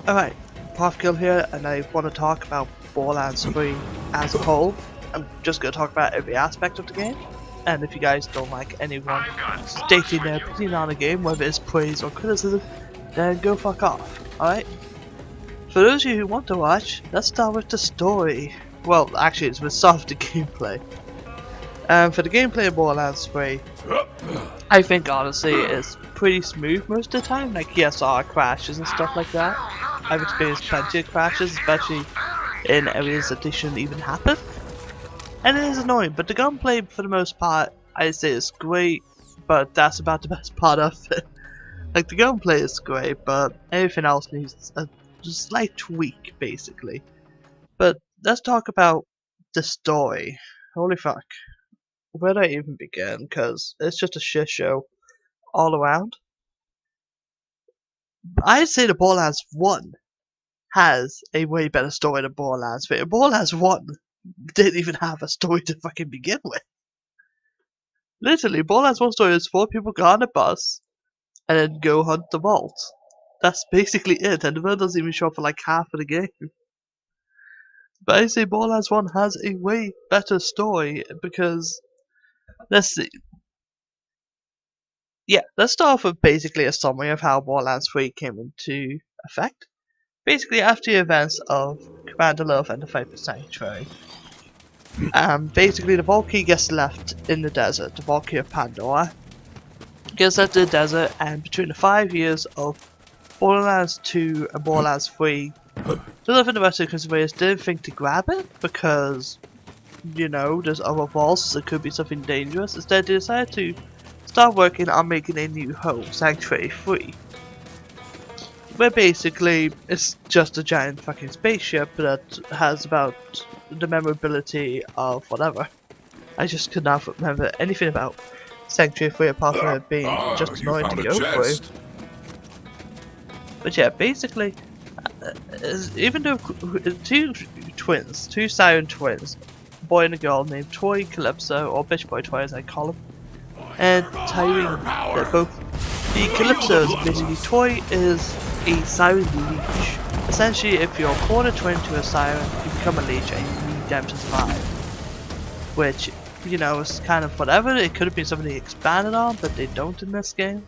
Alright, Profkill here, and I want to talk about Borderlands 3 as a whole. I'm just going to talk about every aspect of the game, and if you guys don't like anyone stating their opinion on the game, whether it's praise or criticism, then go fuck off, alright? For those of you who want to watch, let's start with the story. Well, actually it's with start with the gameplay. For the gameplay of Borderlands 3, I think honestly it's pretty smooth most of the time. Like yes, there are crashes and stuff like that. I've experienced plenty of crashes, especially in areas that they shouldn't even happen. And it is annoying, but the gunplay for the most part, I'd say is great, but that's about the best part of it. Like the gunplay is great, but everything else needs a slight tweak basically. But let's talk about the story. Holy fuck. Where do I even begin? Because it's just a shit show all around. I'd say the Borderlands 1 has a way better story than Borderlands 3. Borderlands 1 didn't even have a story to fucking begin with. Literally, Borderlands 1 story is 4 people go on a bus and then go hunt the vault. That's basically it, and the vault doesn't even show up for like half of the game. But I say Borderlands 1 has a way better story because, let's see. Yeah, let's start off with basically a summary of how Borderlands 3 came into effect. Basically, after the events of Commander Love and the fight for Sanctuary, basically the vault key gets left in the desert. The vault key of Pandora gets left in the desert, and between the 5 years of Borderlands 2 and Borderlands 3, the Love and the rest of the consumers didn't think to grab it because, you know, there's other vaults, so it could be something dangerous. Instead, they decided to start working on making a new home, Sanctuary 3. Where basically it's just a giant fucking spaceship that has about the memorability of whatever. I just could not remember anything about Sanctuary 3 apart from it being just annoying to go through. But yeah, basically, even though two siren twins, a boy and a girl named Toy Calypso, or Bitch Boy Toy as I call him, and Tyrene, they're both the Calypso's. Basically, Toy is a siren leech. Essentially, if you're a quarter twin to a siren, you become a leech and you need them to survive. Which, you know, is kind of whatever. It could have been something they expanded on, but they don't in this game.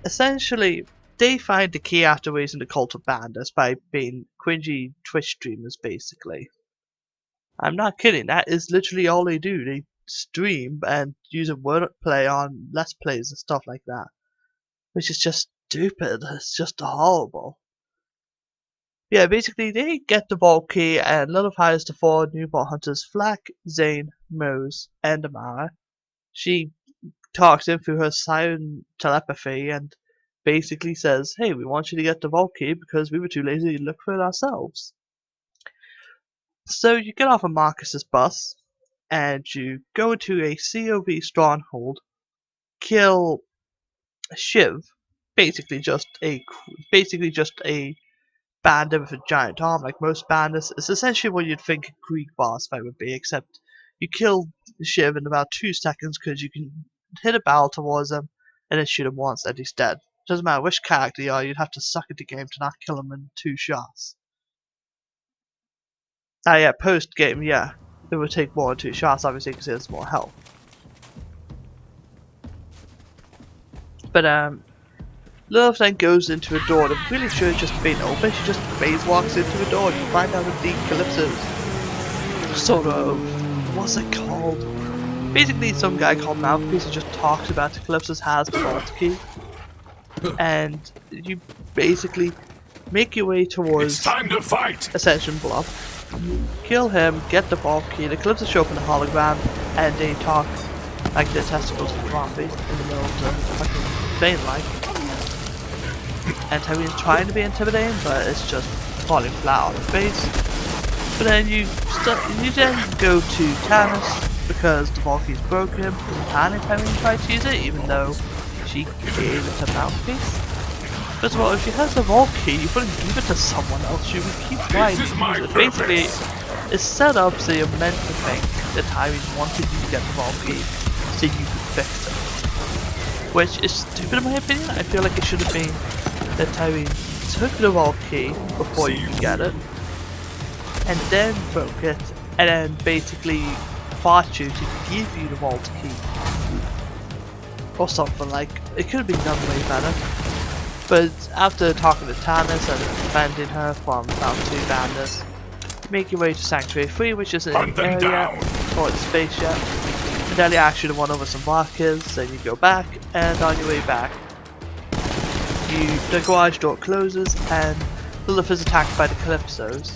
Essentially, they find the key after raising the cult of bandits by being cringy Twitch streamers, basically. I'm not kidding, that is literally all they do. They stream and use a wordplay on Let's Plays and stuff like that. Which is just stupid, it's just horrible. Yeah, basically they get the vault key and Lilith hires the 4 new vault hunters, Flack, Zane, Mose, and Amara. She talks in through her siren telepathy and basically says, hey, we want you to get the vault key because we were too lazy to look for it ourselves. So you get off of Marcus's bus and you go into a COV stronghold, kill Shiv, basically just a bandit with a giant arm like most bandits. It's essentially what you'd think a Greek boss fight would be, except you kill Shiv in about 2 seconds because you can hit a barrel towards him and then shoot him once and he's dead. Doesn't matter which character you are, you'd have to suck at the game to not kill him in 2 shots. Yeah, post game, yeah, it would take more than 2 shots obviously because there's more health. But Lilith then goes into a door that really should have just been open. She just phase walks into a door and you find out that the Calypso's sort of, what's it called? Basically some guy called Mouthpiece just talks about the Calypso's has the vault key. And you basically make your way towards time to fight. Ascension Bluff. Kill him, get the vault key, the Calypso show up in a hologram, and they talk like their testicles are floppy in the middle of the fucking thing, like. And Tyrene's trying to be intimidating, but it's just falling flat on her face. But then you then go to Tannis because the vault key's broken, and Tyrene tried to use it, even though she gave it to Mouthpiece. First of all, if she has the vault key, you wouldn't give it to someone else, you would keep trying to use it. Basically, it's set up so you're meant to think that Tyrene wanted you to get the vault key so you could fix it. Which is stupid in my opinion. I feel like it should have been that Tyrene took the vault key before you could get it, and then broke it, and then basically fought you to give you the vault key. Or something like, it could have been done way better. But after talking to Tannis and defending her from round 2 bandits, make your way to Sanctuary 3, which is an area or the spaceship. And then you actually won over some markers, then you go back, and on your way back, the garage door closes and Lilith is attacked by the Calypsos.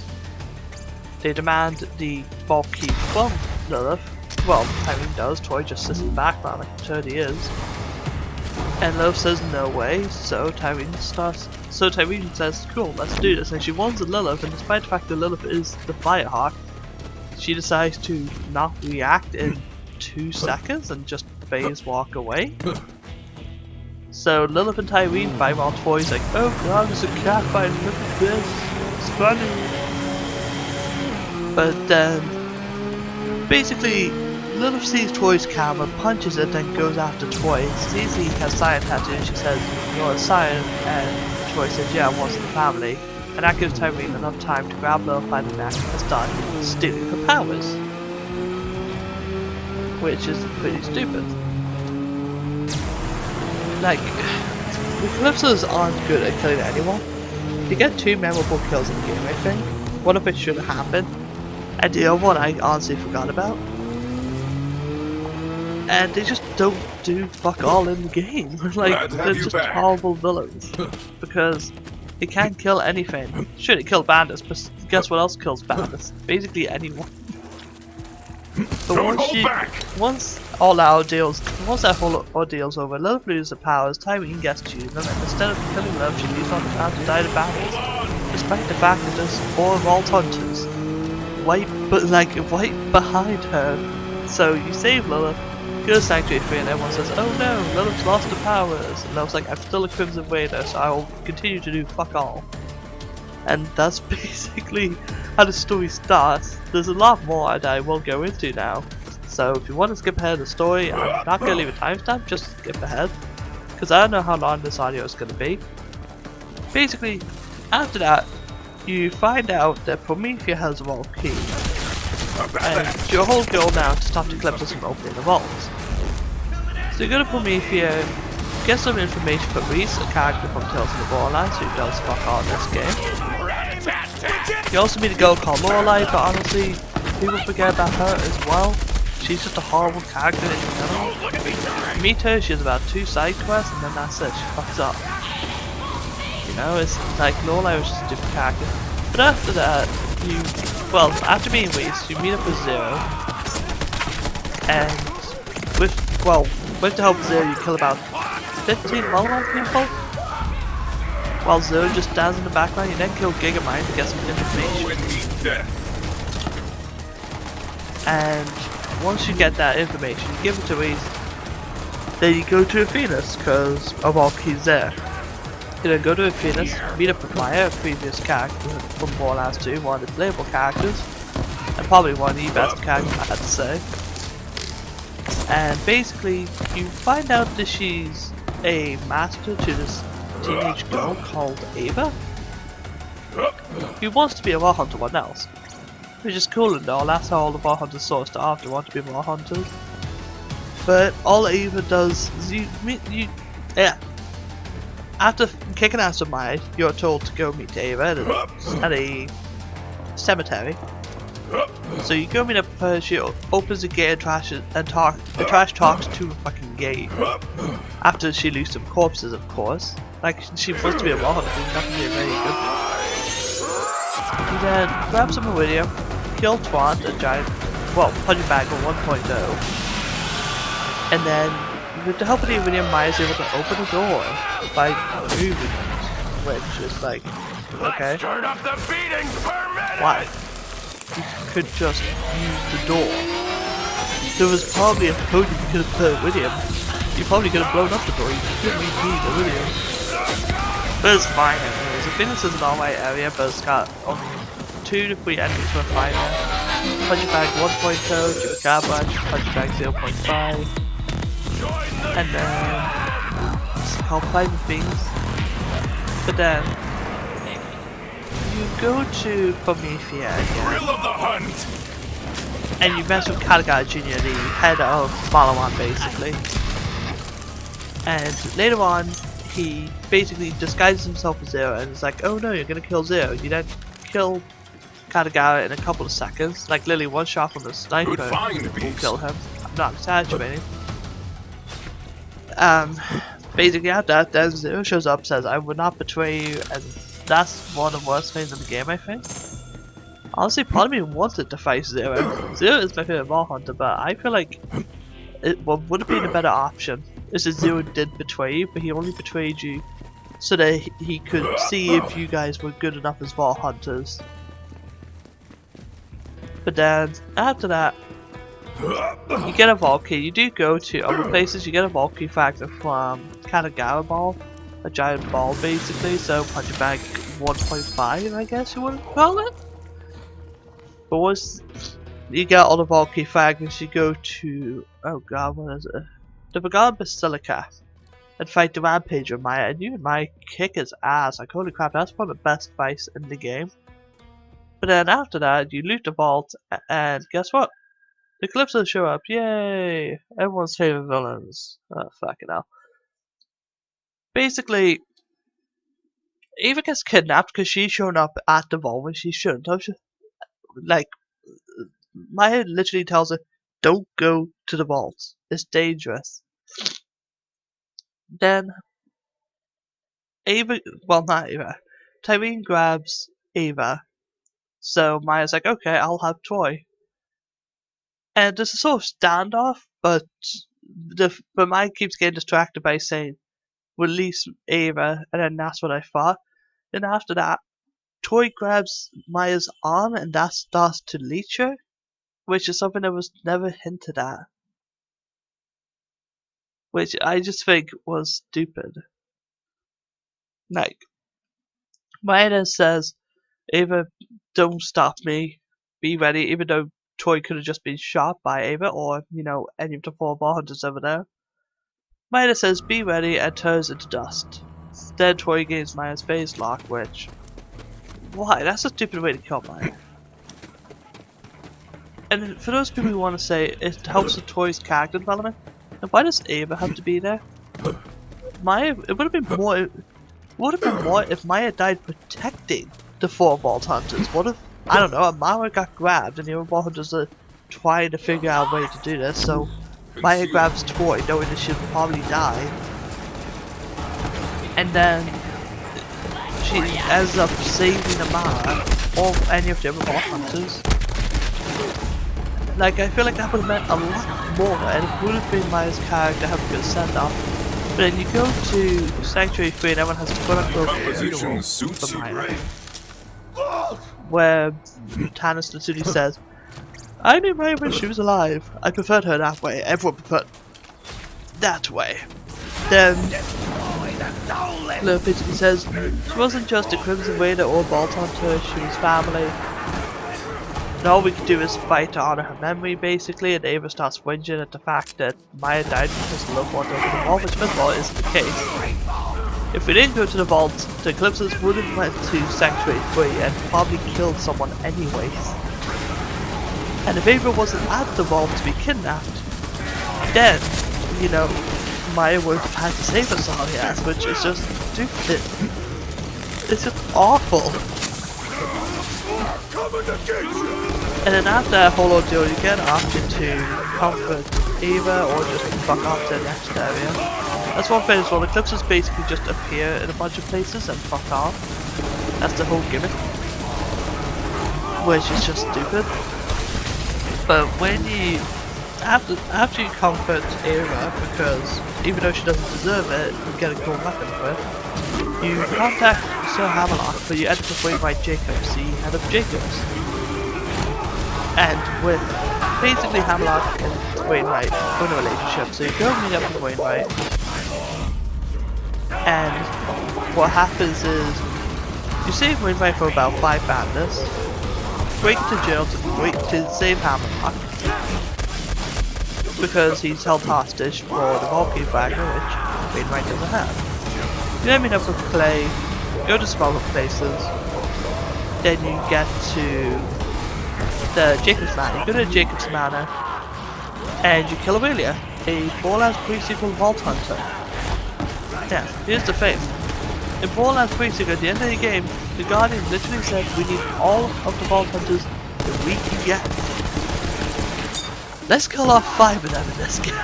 They demand the vault key from Lilith. Well, Tyreen does, Troy just sits in the background like a turd he is. And Lilith says no way, so Tyreen says, cool, let's do this. And she warns Lilith, and despite the fact that Lilith is the Firehawk, she decides to not react in 2 seconds and just phase walk away. So Lilith and Tyreen fight while Troy's like, oh god, there's a cat fight, look at this, it's funny. But then, basically, Lilith sees Troy's camera, punches it, then goes after Troy. Sees he has Cyan tattoo, and she says, you're a Cyan, and Troy says, yeah, I was in the family. And that gives Tyreen enough time to grab Lilith by the neck and start stealing her powers. Which is pretty stupid. Like, the Calypsos aren't good at killing anyone. You get 2 memorable kills in the game, I think. One of which should have happened, and the other one I honestly forgot about. And they just don't do fuck all in the game. Like, they're just horrible villains. Because they can't kill anything. Sure, they kill bandits, but guess what else kills bandits? Basically anyone. But once that whole ordeal's over, Lilith loses her powers, Tyreen gets to use them, and instead of killing Lilith, she leaves on the ground to die to battles. Despite the fact that there's 4 vault hunters right behind her. So you save Lilith, go to Sanctuary 3, and everyone says, oh no, Lilith's lost her powers. And Lilith's like, I'm still a Crimson Raider, so I will continue to do fuck all. And that's basically how the story starts. There's a lot more that I won't go into now. So if you want to skip ahead of the story, I'm not going to leave a timestamp, just skip ahead. Because I don't know how long this audio is going to be. Basically, after that, you find out that Promethea has a vault key. And your whole goal now is to stop the Calypsos from opening the vaults. So you go to Promethea, get some information from Reese, a character from Tales of the Borderlands who does fuck all in this game. You also meet a girl called Lorelei, but honestly, people forget about her as well. She's just a horrible character in general. You meet her, she has about 2 side quests, and then that's it, she fucks up. You know, it's like Lorelei was just a different character. But after that, after meeting Reese, you meet up with Zero. And with the help of Zero, you kill about 15 Borderlands people. While Zero just stands in the background, you then kill Gigamind to get some information. And once you get that information, you give it to Reese. Then you go to Athena's, because of all keys there. You then go to Athena's, meet up with Maya, a previous character from Borderlands 2, one of the playable characters, and probably one of the best characters I had to say. And basically, you find out that she's a master to this teenage girl called Ava, who wants to be a War Hunter one else. Which is cool and all, that's how all the War Hunters sort of start off, they want to be War Hunters. But all Ava does is after kicking out some Maya, you're told to go meet Ava at a cemetery. So you go meet up with her, she opens the gate and Trash talks to a fucking gate. After she loses some corpses, of course. Like, she wants to be a War Hunter, she's not going to be very good. You then grab some Iridium, kill Twant, a giant, punching bag of 1.0. And then, with the help of the Iridium, Maya's able to open the door by moving it. Which is like, okay. Let's turn up the beatings per minute! Why? You could just use the door. There was probably a code you could have put Iridium. You probably could have blown up the door, you didn't need Iridium. But it's fine anyways. Athena's is an alright area, but it's got only 2 to 3 enemies worth fighting. Punching bag 1.0, Chupacabra, punching bag 0.5. And then I'll play the things. But then you go to Promethea again, Thrill of the hunt. and you mess with Kadagar Jr., the head of Malawan basically. And later on, he basically disguises himself as Zero and is like, oh no, you're gonna kill Zero. You then kill Kadagar in a couple of seconds, like literally one shot from the sniper Good find, will Beast. kill him. I'm not exaggerating. Basically after that, then Zero shows up, says, I would not betray you, and that's one of the worst things in the game, I think. Honestly, part of me wanted to fight Zero. Zero is my favorite ball hunter, but I feel like what would have been a better option is that Zero did betray you, but he only betrayed you so that he could see if you guys were good enough as ball hunters. But then, after that, you get a vault key. You do go to other places, you get a vault key factor from Kadagar ball, a giant ball basically, so punch bag 1.5 I guess you would call it. But once you get all the vault key fragments, you go to, oh god, what is it? The Forgotten Basilica and fight the Rampager Maya, and you and Maya kick his ass. Like holy crap, that's one of the best fights in the game. But then after that, you loot the vault, and guess what? The Calypsos show up, yay! Everyone's favorite villains. Oh, fucking hell. Basically, Eva gets kidnapped because she's shown up at the vault when she shouldn't have. Like, Maya literally tells her, don't go to the vault. It's dangerous. Then, Eva, well not Eva, Tyreen grabs Eva. So Maya's like, okay, I'll have Troy. And there's a sort of standoff, but Maya keeps getting distracted by saying, release Ava, and then that's what I thought. Then after that, Troy grabs Maya's arm, and that starts to leech her, which is something that was never hinted at. Which I just think was stupid. Like, Maya then says, Ava, don't stop me, be ready, even though Troy could have just been shot by Ava, or, you know, any of the 4 ball hunters over there. Maya says, be ready, and turns into dust. Then Troy gains Maya's phase lock, which... why? That's a stupid way to kill Maya. And for those people who want to say it helps with Troy's character development, then why does Ava have to be there? Maya, it would have been more if Maya died protecting the 4 vault hunters. What if, I don't know, Amara got grabbed and the other vault hunters are trying to figure out a way to do this, so Maya grabs Troy knowing that she'll probably die. And then she ends up saving Amara or any of the other vault hunters. Like, I feel like that would have meant a lot more, and it would have been Maya's character having a good send-off. But then you go to Sanctuary 3 and everyone has a quote-unquote funeral for Maya. Where Tanis Natsuni says, I knew Maya when she was alive. I preferred her that way. Everyone preferred that way. Then Lil basically says, she wasn't just a Crimson Raider or Vault Hunter, she was family. And all we could do is fight to honor her memory, basically, and Ava starts whinging at the fact that Maya died because loved one over the vault, which first of all isn't the case. If we didn't go to the vault, the Calypsos would have went to Sanctuary 3 and probably killed someone anyways. And if Ava wasn't at the vault to be kidnapped, then, you know, Maya would have had to save us all, yes, which is just stupid. It's just awful. And then after that whole ordeal, you get an option to comfort Eva or just fuck off to the next area. That's one thing as well, the Calypsos basically just appear in a bunch of places and fuck off. That's the whole gimmick. Which is just stupid. But when you, after you comfort Eva, because even though she doesn't deserve it, you get a cool weapon for it, you contact Sir Hammerlock, but you end up with Wainwright Jacobs, the head of Jacobs. And with basically Hammerlock and Wainwright in a relationship, so you go meet up with Wainwright, and what happens is you save Wainwright for about 5 bandits, break to jail to save Hammerlock, because he's held hostage for the Valkyrie Fragment, which Wainwright doesn't have. You then meet up with Clay, go to smaller places, then you get to the Jacob's Manor. You go to Jacob's Manor and you kill Aurelia, a Borderlands pre-sequel Vault Hunter. Yeah, here's the thing. In Borderlands pre-sequel, at the end of the game, the Guardian literally said we need all of the Vault Hunters that we can get. Let's kill off 5 of them in this game.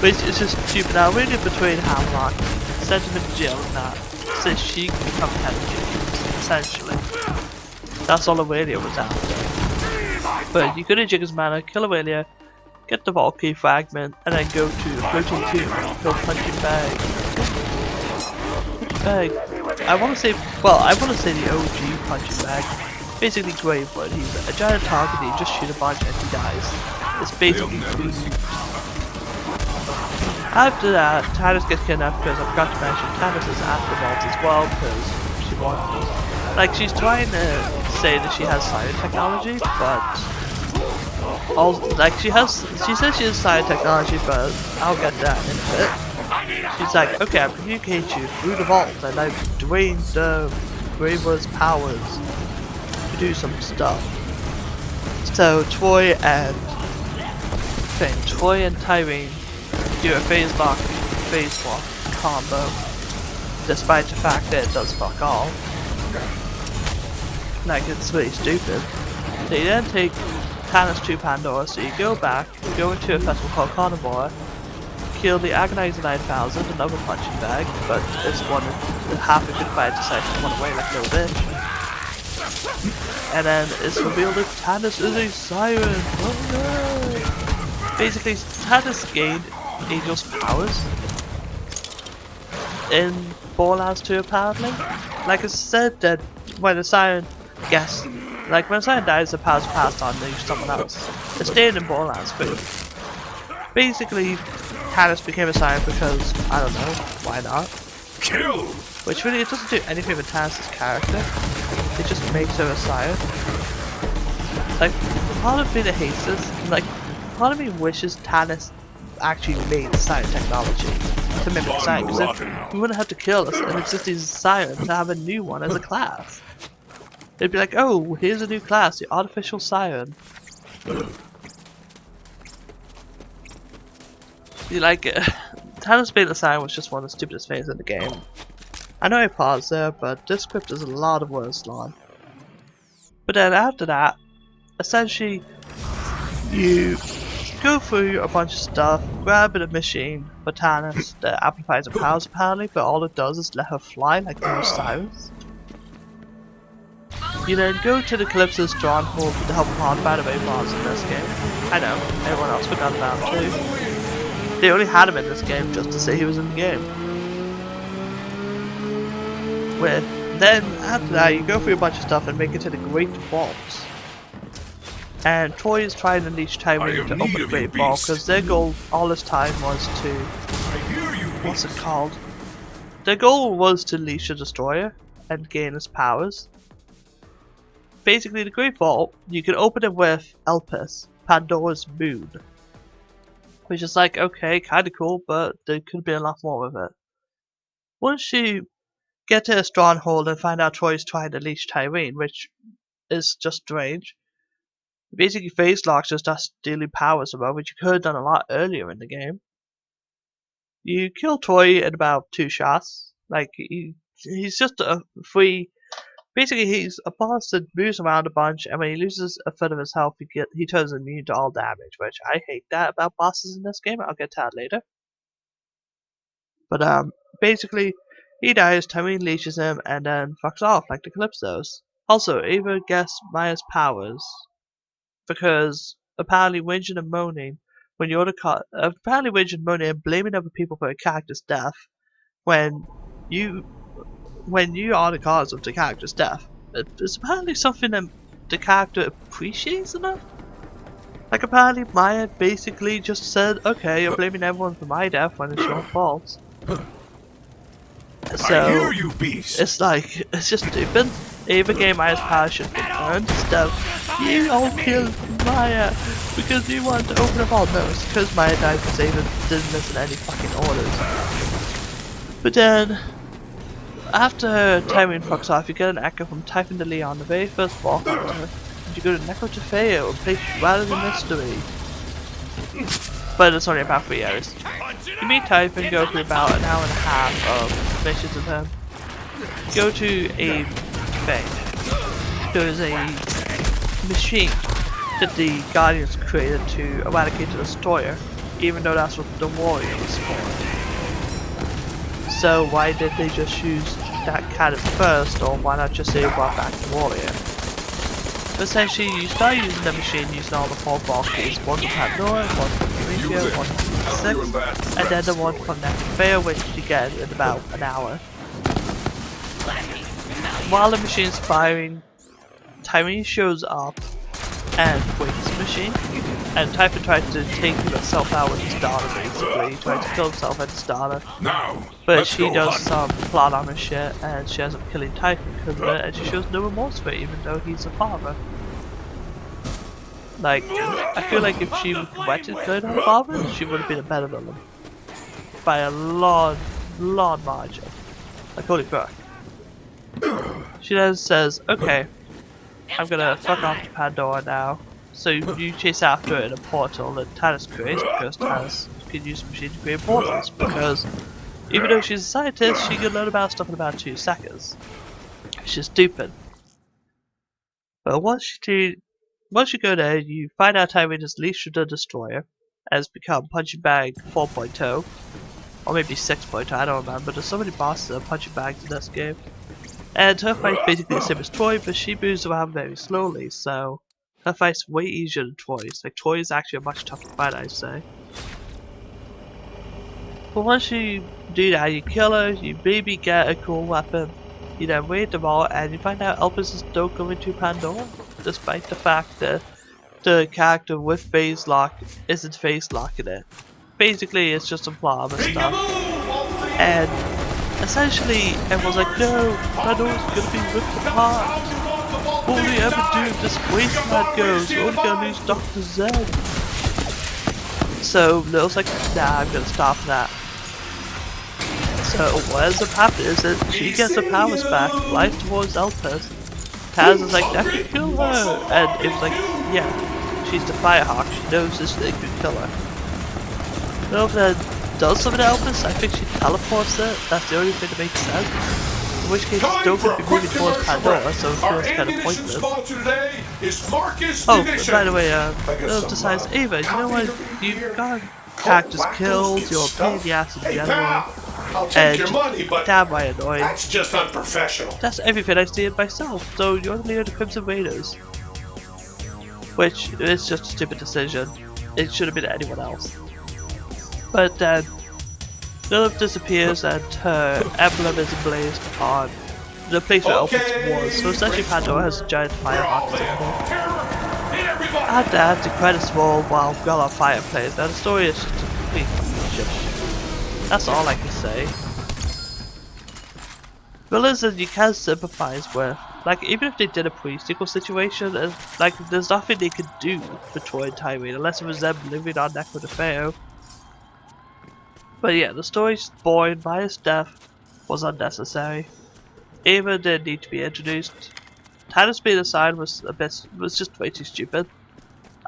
Which is just stupid. Now, Aurelia betrayed Hamlock, sent him into jail and that, so she can become head of Jacobs, essentially. That's all Aurelia was after. But you go to Jacob's Manor, kill Aurelia, get the Vault Key fragment, and then go to the floating tomb, kill Punching Bag. I want to say the OG Punching Bag. Basically Gravewood, he's a giant target, he just shoot a bunch and he dies. It's basically after that, Tannis gets kidnapped because I forgot to mention Tannis is at the vault as well because she wants. Like, she's trying to say that she has science technology, but she says she has science technology, but I'll get that in a bit. She's like, okay, I communicate you through the vault and I've drained the Gravewood's powers to do some stuff. So Troy and Tyrene do a phase lock, phase swap combo, despite the fact that it does fuck all. Like, it's really stupid. They then take Tannis to Pandora, so you go back, you go into a festival called Carnivore, kill the Agonizer 9000, another punching bag, but this one, half a good fight decides to run away like a little bitch. And then it's revealed that Tannis is a siren. Oh no! Basically, Tannis gained Angel's powers in Borderlands 2 apparently. Like I said, that when a siren gets, like when a siren dies, the powers are passed on to someone else. It stayed in Borderlands 3. Basically, Tannis became a siren because, I don't know, why not? Kill! Which really, it doesn't do anything with Tannis' character. It just makes her a siren. Like, part of me that hates this, like, part of me wishes Tannis actually made siren technology to mimic siren, because we wouldn't have to kill an existing siren to have a new one as a class. It'd be like, oh, here's a new class, the artificial siren. Like, Tannis being a siren was just one of the stupidest things in the game. I know I paused there, but this script is a lot of words long. But then after that, essentially, you go through a bunch of stuff, grab a machine for Tannis that amplifies her powers apparently, but all it does is let her fly like most sirens. You then go to the Calypso's stronghold to help combat away boss in this game. I know, everyone else forgot about him too. They only had him in this game just to say he was in the game. Then after that, you go through a bunch of stuff and make it to the Great Vault. And Troy is trying to unleash Tyrene to open the Great Vault because their goal all this time was to, what's it called? Their goal was to unleash the Destroyer and gain his powers. Basically, the Great Vault, you can open it with Elpis, Pandora's moon. Which is like, okay, kinda cool, but there could be a lot more with it. Once you get to a stronghold and find out Troy's trying to unleash Tyrene, which is just strange. Basically, phase locks just us stealing powers about, which you could have done a lot earlier in the game. You kill Troy in about 2 shots. Like, he's just a free. Basically, he's a boss that moves around a bunch, and when he loses a third of his health, he turns immune to all damage, which I hate that about bosses in this game. I'll get to that later. But basically, he dies, Tyrene leashes him, and then fucks off like the Calypsos. Also, Ava gets Maya's powers because apparently whinging and moaning when you're apparently whinging and moaning and blaming other people for a character's death when you are the cause of the character's death. It's apparently something that the character appreciates enough. Like, apparently Maya basically just said, okay, you're blaming everyone for my death when it's your fault. So, I hear you, beast. it's like, it's just stupid. Ava gave Maya's power should be earned instead of, you all killed Maya because you wanted to open a vault. No, it's because Maya died because Ava didn't listen to any fucking orders. But then, After timing fucks off, you get an echo from typing the Lee on the very first walk onto her. And you go to Necro Tefeo and place rather than mystery. But it's only about 3 hours. You meet Type and go through about an hour and a half of missions with him. You go to a thing. There's a machine that the Guardians created to eradicate the Destroyer, even though that's what the Warrior was for. So why did they just use that cannon first, or why not just say brought back the Warrior? But essentially, you start using the machine using all the 4 bulkies, one from Pandora, one from Eureka, one from 6, and then the one from Necrofair, which you get in about an hour. While the machine's firing, Tyrene shows up and wakes the machine, and Typhon tries to take himself out with his daughter, basically. He tries to kill himself and his daughter. But she does some plot armor shit, and she ends up killing Typhon because of it, and she shows no remorse for it, even though he's a father. Like, I feel like if she went to kill her father, she would have been a better villain. By a long margin. Like, holy fuck. She then says, okay, I'm gonna fuck off to Pandora now. So you chase after it in a portal that Tannis creates, because Tannis can use the machine to create portals, because even though she's a scientist, she can learn about stuff in about 2 seconds. She's stupid. But once you go there, you find out Tyrene has leashed the Destroyer, has become Punching Bag 4.0, or maybe 6.0, I don't remember. There's so many bosses that are punching bags in this game. And her fight's basically the same as Troy, but she moves around very slowly, so her fight's way easier than Troy's. Like, Troy is actually a much tougher fight, I'd say. But once you do that, you kill her, you maybe get a cool weapon, you then raid them all, and you find out Elpis is still going to Pandora, despite the fact that the character with phase lock isn't phase locking it. Basically, it's just some plot armor stuff. And essentially, everyone's like, no, Pandora's gonna be ripped apart. What will we ever do if this wasteland goes? We're only gonna lose Dr. Zed. So Little's like, nah, I'm gonna stop that. So what ends up happening is that she gets her powers back, flies towards Elpis. Taz is like, that could kill her! And it was like, yeah, she's the Firehawk, she knows this thing could kill her. Little then does something to Elpis, I think she teleports it, that's the only thing that makes sense. In which case, it's still going to be moving towards Pandora, so it feels kind of pointless. Oh, but by the way, Little decides, Ava, you know what, you've got characters killed, you're a pain in the ass in general, and just damn right annoying. That's just unprofessional. That's everything I see in myself, so you're the leader of the Crimson Raiders. Which is just a stupid decision. It should have been anyone else. But then, Lilith disappears and her emblem is emblazed on the place where Elpis was, so essentially Pandora has a giant firehawk symbol. And then the credits roll while Girl on Fire plays. Now the story is just a complete shit show. That's all I can say. Villains that you can sympathize with, like even if they did a pre-sequel situation, like there's nothing they could do for Troy and Tyrene unless it was them living on Necro Tefeo. But yeah, the story's boring, Maya's death was unnecessary. Ava didn't need to be introduced. Tannis being assigned was just way too stupid.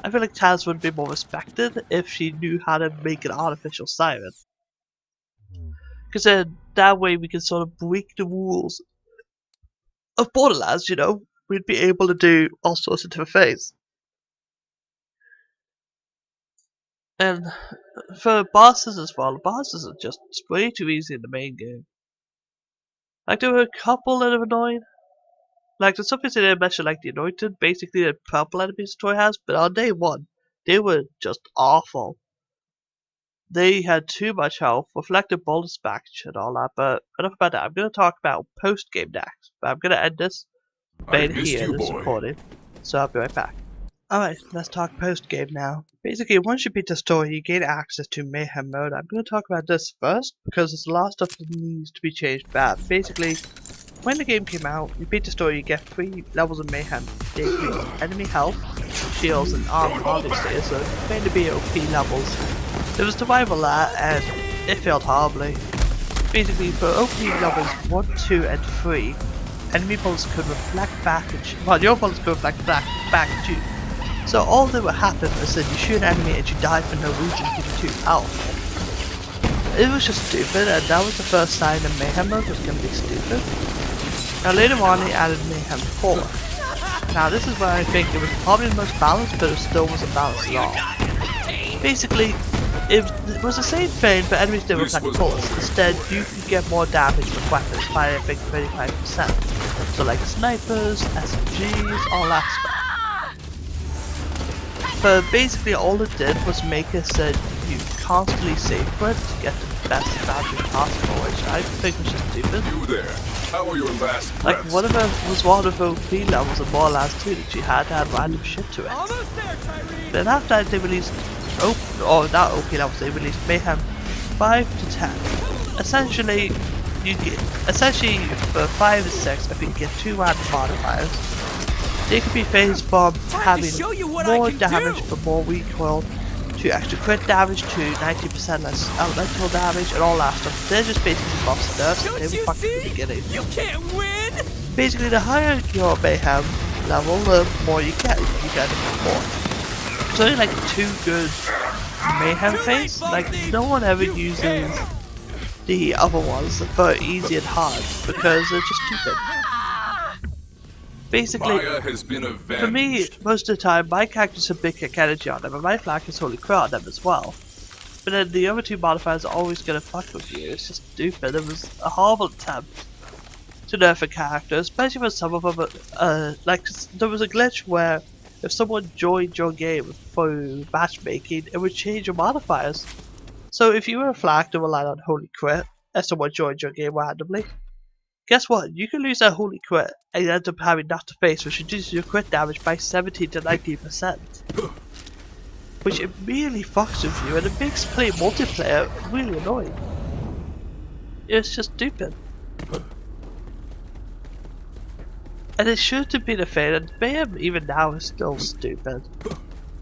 I feel like Taz would be more respected if she knew how to make an artificial siren. Because then that way we can sort of break the rules of Borderlands, you know? We'd be able to do all sorts of different things. And for bosses as well, the bosses are just way too easy in the main game. Like there were a couple that are annoying. Like there's something they mention like the Anointed, basically the purple enemies the toy has, but on day 1, they were just awful. They had too much health, reflective bonus package and all that, but enough about that. I'm going to talk about post-game next, but I'm going to end this bit here in this recording, so I'll be right back. Alright, let's talk post-game now. Basically, once you beat the story, you gain access to Mayhem mode. I'm going to talk about this first, because there's a lot of stuff that needs to be changed back. Basically, when the game came out, you beat the story, you get 3 levels of Mayhem. They increase enemy health, shields, and armor, obviously, so it's going to be OP levels. There was survival that, and it failed horribly. basically for opening levels 1, 2, and 3, enemy bullets could reflect back and your bullets could reflect back at you. So all that would happen is that you shoot an enemy and you die for no reason, giving 2 health. It was just stupid, and that was the first sign that Mayhem mode was going to be stupid. Now later on they added Mayhem 4. Now this is where I think it was probably the most balanced, but it still wasn't balanced at all. Basically, it was the same thing, but enemies didn't reflect bullets. Instead, you could get more damage with weapons by I think 35%. So like snipers, SMGs, all that stuff. But basically all it did was make it so you constantly save for it to get the best advantage possible, which I think was just stupid. You there? How are your last Like breaths? one of them was one of the OP levels of Borderlands 2 that you had to add random shit to it. Almost there, Tyree. Then after that they released not OP levels, they released Mayhem 5 to 10. Essentially for 5 to 6 if you can get 2 random modifiers. They could be phased from having more damage but more recoil to extra crit damage to 90% less elemental damage and all that stuff. They're just basically buffs nerfs and they were fucking the beginning. You can't win. Basically the higher your Mayhem level, the more you get more. There's only like 2 good Mayhem phase, like no one ever uses the other ones for easy and hard because they're just stupid. Basically, Has been for me, most of the time, my characters have big kick energy on them, and my flag is holy crit on them as well. But then the other 2 modifiers are always gonna fuck with you. It's just stupid. It was a horrible attempt to nerf a character, especially for some of them. Like there was a glitch where if someone joined your game through matchmaking, it would change your modifiers. So if you were a flag that relied on holy crit, and someone joined your game randomly, guess what? You can lose that holy crit and you end up having not to face, which reduces your crit damage by 70 to 90%. Which immediately fucks with you and it makes playing multiplayer really annoying. It's just stupid. And it should have been a thing, and Mayhem even now is still stupid.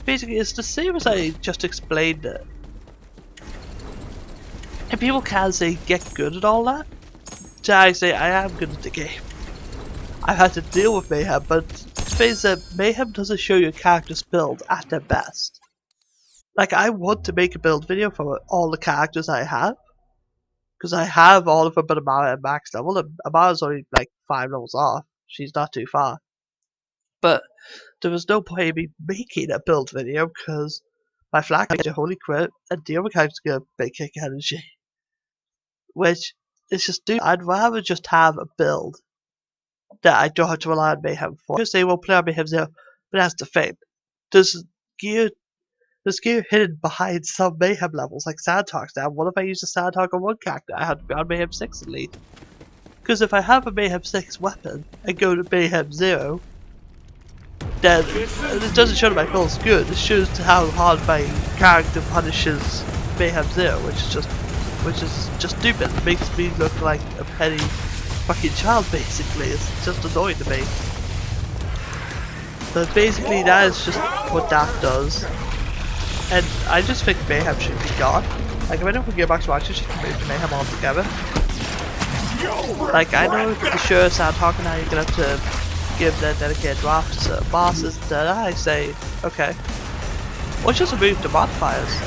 Basically, it's the same as I just explained it. And people can say get good at all that. So I say I am good at the game. I've had to deal with Mayhem, but the thing is that Mayhem doesn't show your character's build at their best. Like I want to make a build video for all the characters I have. Because I have all of them but Amara at max level, and Amara's only like 5 levels off. She's not too far. But there was no point in me making a build video because my flag has a holy crit and the other character's got a big kick energy. Which is just stupid. I'd rather just have a build that I don't have to rely on Mayhem for. You say, well, play on Mayhem 0, but that's the thing. There's gear hidden behind some Mayhem levels, like Sandtalks now. What if I use a Sandtalk on one character? I have to be on Mayhem 6 at least. Because if I have a Mayhem 6 weapon and go to Mayhem 0, then it doesn't show that my build's good. It shows how hard my character punishes Mayhem 0, which is just stupid. It makes me look like a petty fucking child, basically. It's just annoying to me. But basically that is just what that does. And I just think Mayhem should be gone. Like if I don't forget Gearbox Watch, I should move to Mayhem altogether. Like I know for sure Sandhawk and I are gonna have to give their dedicated draft to certain bosses, then I say, okay. Or just remove the modifiers.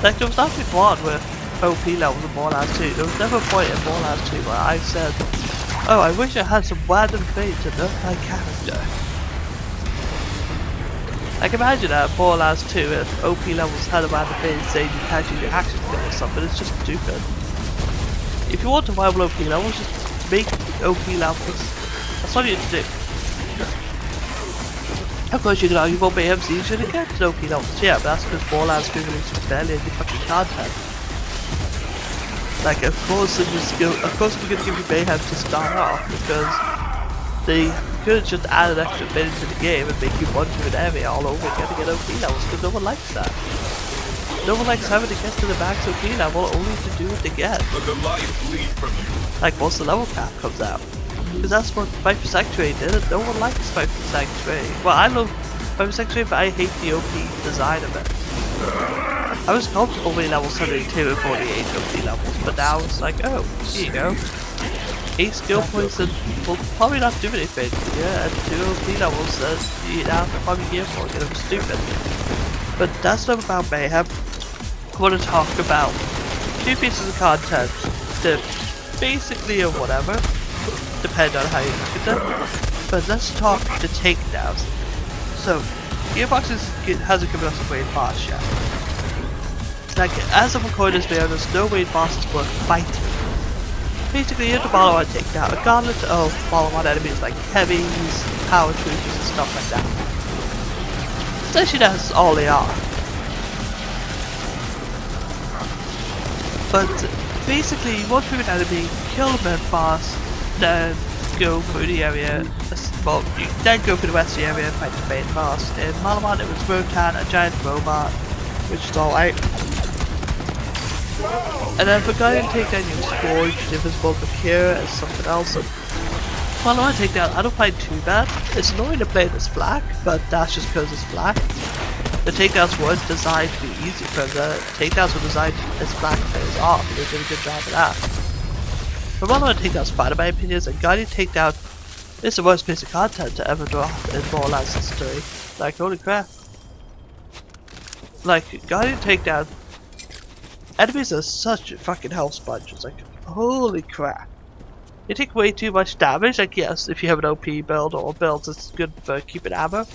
Like there was nothing wrong with OP levels in Borderlands 2. There was never a point in Borderlands 2 where I said, oh, I wish I had some random thing to nerf my character. Like imagine that in Borderlands 2 if OP levels had a random thing saying you can't use your action skill or something. It's just stupid. If you want to rival OP levels, just make OP levels. That's all you need to do. Of course you can argue about Mayhem's easier to get to OP levels. Yeah, but that's because Borderlands 2 releases barely any fucking content. Like of course we're gonna give you Mayhem to start off because they could just add an extra bit into the game and make you run to an area all over again to get OP levels, because no one likes that. No one likes having to get to the max OP level only to do it again. Like once the level cap comes out. Because that's what Fight for Sanctuary did, and no one likes Fight for Sanctuary. Well, I love Fight for Sanctuary, but I hate the OP design of it. I was comfortable with level 72 and 48 OP levels, but now it's like, oh, here you go. 8 skill points that will probably not do anything, yeah, and 2 OP levels that you now have to probably gear for, you know, stupid. But that's not about Mayhem. I want to talk about 2 pieces of content that basically are whatever, depending on how you look at them. But let's talk the takedowns. So, Gearbox hasn't given us a Wade boss yet. Like, as of recording this video, there's no Wade bosses worth fighting. Basically, you have to follow on takedown a gauntlet of follow on enemies like heavies, power troopers, and stuff like that. Essentially, that's all they are. But basically, you want to an enemy, kill the mid boss, then go through the area. Well, you then go through the rest of the area and fight the main boss. In Malamon, it was Rotan, a giant robot, which is alright. And then for Guardian Takedown, you Scourge, Invisible Bakira, and something else. Malamon Takedown, I don't find too bad. It's annoying to play this black, but that's just because it's black. The takedowns weren't designed to be easy for the takedowns were designed as black players off, and they did a good job of that. But Malamon Takedown's fine in my opinion, and Guardian Takedown is the worst piece of content to ever drop in Borderlands history. Like, holy crap. Like, Guardian Takedown, enemies are such fucking health sponges, like, holy crap. You take way too much damage, like yes, if you have an OP build or a build that's good for keeping ammo,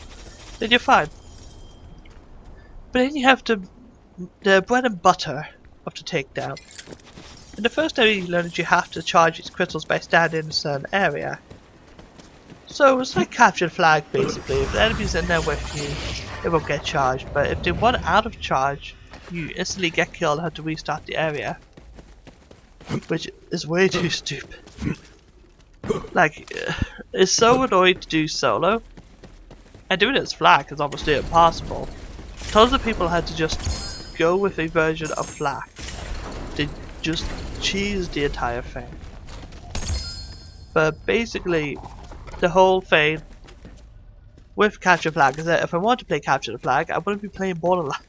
then you're fine. But then you have the bread and butter of the takedown. In the first area you learn that you have to charge these crystals by standing in a certain area. So it's like capture the flag basically. If the enemy's in there with you, it won't get charged, but if they run out of charge, you instantly get killed and have to restart the area. Which is way too stupid. Like, it's so annoying to do solo, and doing it as flak is almost impossible. Tons of people had to just go with a version of flak. They just cheese the entire thing. But basically, the whole thing with Capture the Flag is that if I want to play Capture the Flag, I wouldn't be playing Borderlands.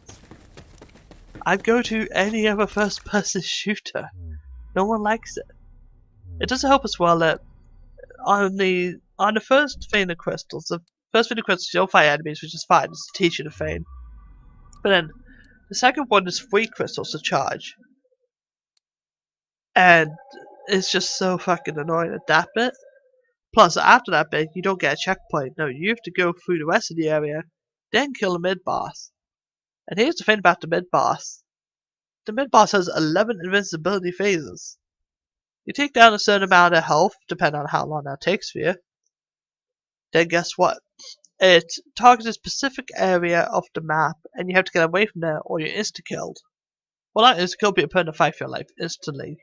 I'd go to any other first person shooter. No one likes it. It doesn't help as well that on the first Vein of Crystals, the first Vein of Crystals you don't fight enemies, which is fine, it's to teach you the Vein. But then the second one is 3 crystals to charge. And it's just so fucking annoying at that bit. Plus, after that bit, you don't get a checkpoint. No, you have to go through the rest of the area, then kill the mid-boss. And here's the thing about the mid-boss. The mid-boss has 11 invincibility phases. You take down a certain amount of health, depending on how long that takes for you. Then guess what? It targets a specific area of the map, and you have to get away from there, or you're insta-killed. Well, not insta-killed, but you're put in a fight for your life instantly.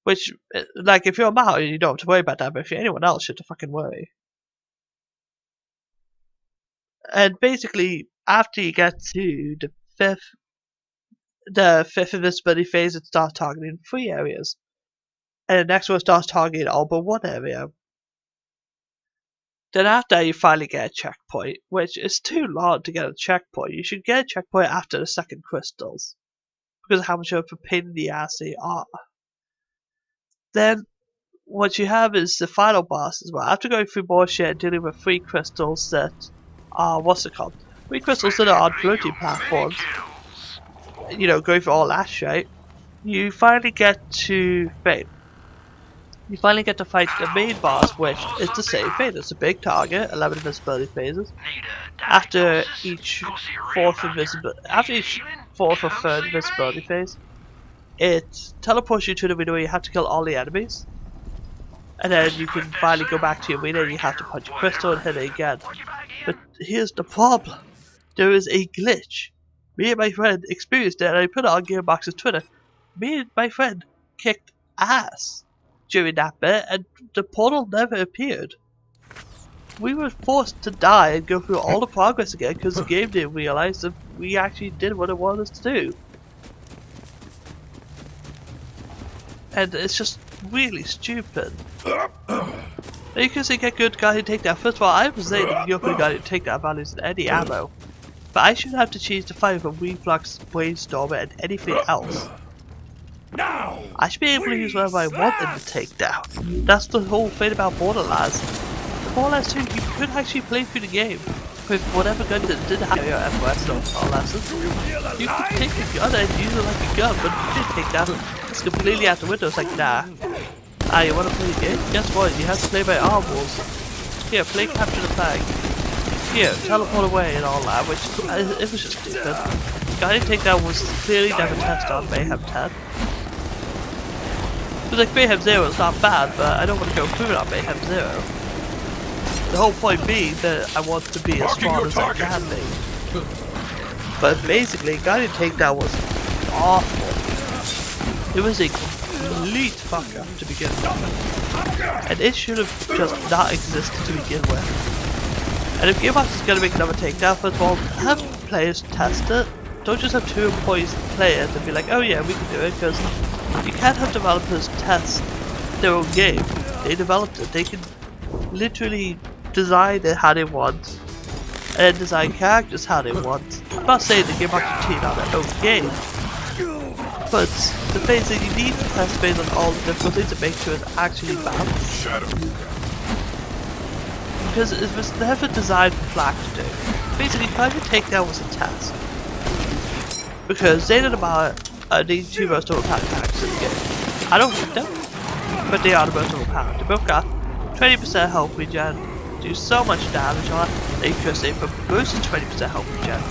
Which, like, if you're a Mao, you don't have to worry about that, but if you're anyone else, you have to fucking worry. And basically, after you get to the fifth invincibility phase, it starts targeting 3 areas. And the next one starts targeting all but 1 area. Then after you finally get a checkpoint, which is too long to get a checkpoint. You should get a checkpoint after the second crystals, because of how much of a pain in the ass they are. Then what you have is the final boss as well. After going through more shit and dealing with 3 crystals that are, what's it called? 3 crystals that are on floating platforms. You know, going through all that shit. You finally get to Fate. You finally get to fight the main boss, which is the same thing. It's a big target, 11 invisibility phases. After each fourth or 3rd invisibility phase, it teleports you to the window where you have to kill all the enemies. And then you can finally go back to your window and you have to punch a crystal and hit it again. But here's the problem. There is a glitch. Me and my friend experienced it, and I put it on Gearbox's Twitter. Me and my friend kicked ass during that bit, and the portal never appeared. We were forced to die and go through all the progress again because the game didn't realize that we actually did what it wanted us to do. And it's just really stupid. You can say get good Guardian Takedown. First of all, I would say that you're good Guardian Takedown values in any ammo. But I should have to choose to fight with a Reflux, Brainstormer, and anything else. Now! I should be able to use whatever I want in the takedown. That's the whole thing about Borderlands. Borderlands 2, you could actually play through the game with whatever gun that didn't have your FOS or lessons. You could take a gun and use it like a gun, but you did take that. It's completely out the window. It's like, nah. You wanna play the game? Guess what? You have to play by our rules. Here, play capture the flag. Here, teleport away and all that, which it was just stupid. Guiding takedown was clearly never tested on Mayhem 10. Because like Mayhem 0 is not bad, but I don't want to go through it on Mayhem 0. The whole point being that I want to be as strong as I can be. But basically, guiding takedown was awful. It was a complete fuck up to begin with. And it should have just not existed to begin with. And if Gearbox is going to make another takedown, first of all, have players test it. Don't just have 2 employees play it and be like, oh yeah, we can do it, because you can't have developers test their own game. They developed it. They can literally design it how they want and design characters how they want. I'm not saying that Gearbox should cheat on their own game, but the thing is that you need to test based on all the difficulties to make sure it's actually balanced. Because it was never designed for Black to do. Basically, Guiding Takedown was a test. Because they did about the 2 most overpowered characters in the game. I don't think them, but they are the most overpowered. They both got 20% health regen, do so much damage on it, they could say for boosted 20% health regen.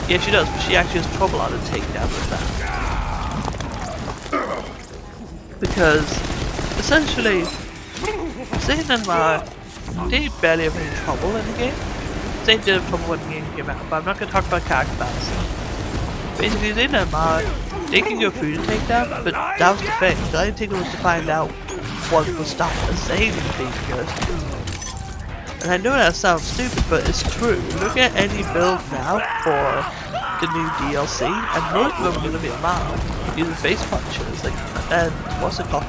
Yeah, she does, but she actually has trouble on a takedown with that. Because, essentially, Zane and Mara, they barely have any trouble in the game. Zane did have trouble when the game came out, but I'm not going to talk about character balance. Basically, Zane and Mara, they can go through the takedown, but that was the thing. The only thing was to find out what would stop Zane from being good. And I know that sounds stupid, but it's true. Look at any build now for the new DLC, and most of them are going to be a Mara using face punches, like, and what's it called?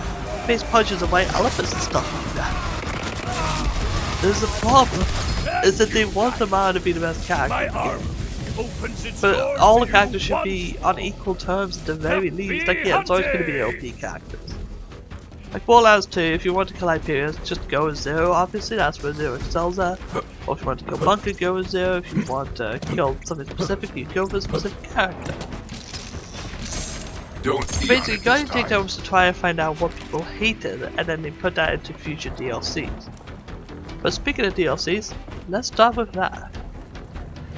Face punches and white elephants and stuff like that. There's a problem, is that they want the Mara to be the best character in the game. But all the characters should be on equal terms at the very least. Like, yeah, it's always going to be OP characters. Like Borderlands 2, if you want to kill Hyperion, just go with 0, obviously, that's where 0 excels at. Or if you want to kill Bunker, go with 0. If you want to kill something specific, you go with a specific character. Basically, Guiding Takedown was to try and find out what people hated, and then they put that into future DLCs. But speaking of DLCs, let's start with that.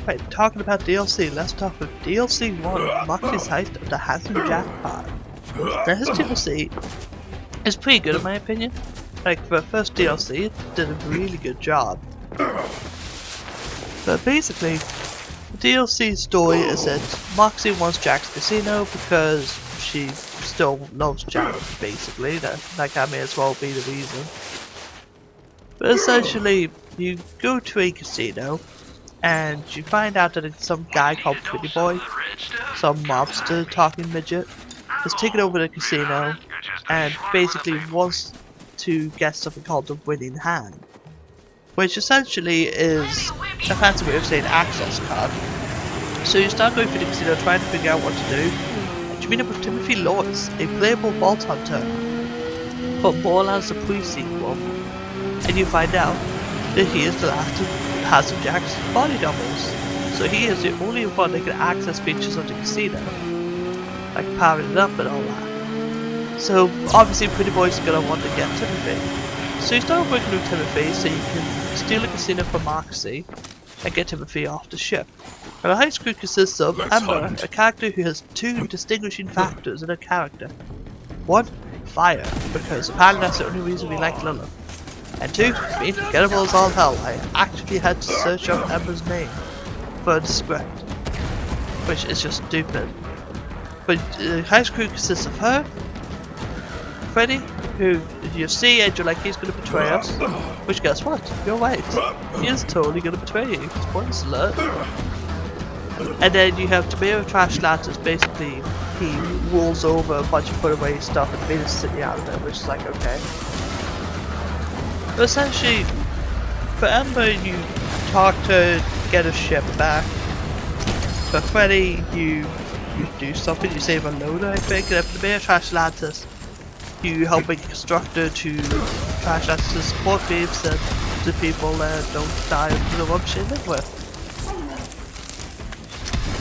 Right, talking about DLC, let's start with DLC 1, Moxie's Heist of the Handsome Jackpot. Now his DLC is pretty good in my opinion. Like for the first DLC, it did a really good job. But basically, the DLC story is that Moxie wants Jack's casino because she still loves Jack, basically. That may as well be the reason. But essentially, you go to a casino, and you find out that it's some guy called Pretty Boy, some mobster talking midget, has taken over the casino and basically wants to get something called the winning hand, which essentially is a fancy way of saying access card. So you start going through the casino trying to figure out what to do, and you meet up with Timothy Lawrence, a playable vault hunter from Borderlands the pre-sequel, and you find out that he is the last of Handsome Jack's body doubles. So he is the only one that can access features of the casino, like powering it up and all that. So obviously Pretty Boy's gonna want to get Timothy. So you start working with Timothy so you can steal a casino from Moxie and get Timothy off the ship. And the heist crew consists of Amber, a character who has 2 distinguishing factors in her character. 1, fire, because apparently that's the only reason we like Lilith. And 2, being forgettable as all hell. I actually had to search up Amber's name for the script, which is just stupid. But the heist crew consists of her, Freddy, who you see and you're like, he's gonna betray us, which guess what? You're right. He is totally gonna betray you. Spoilers alert. And then you have Tomato Trash Lanterns, basically he rolls over a bunch of put away stuff and made us sit out of it, which is like, okay. But essentially, for Amber, you talk to get a ship back, For Freddy, you do something, you save a loader, I think, and for the mayor Trash Atlantis, you help a constructor to Trash Atlantis support beams and the people don't die of the rubbish they live with.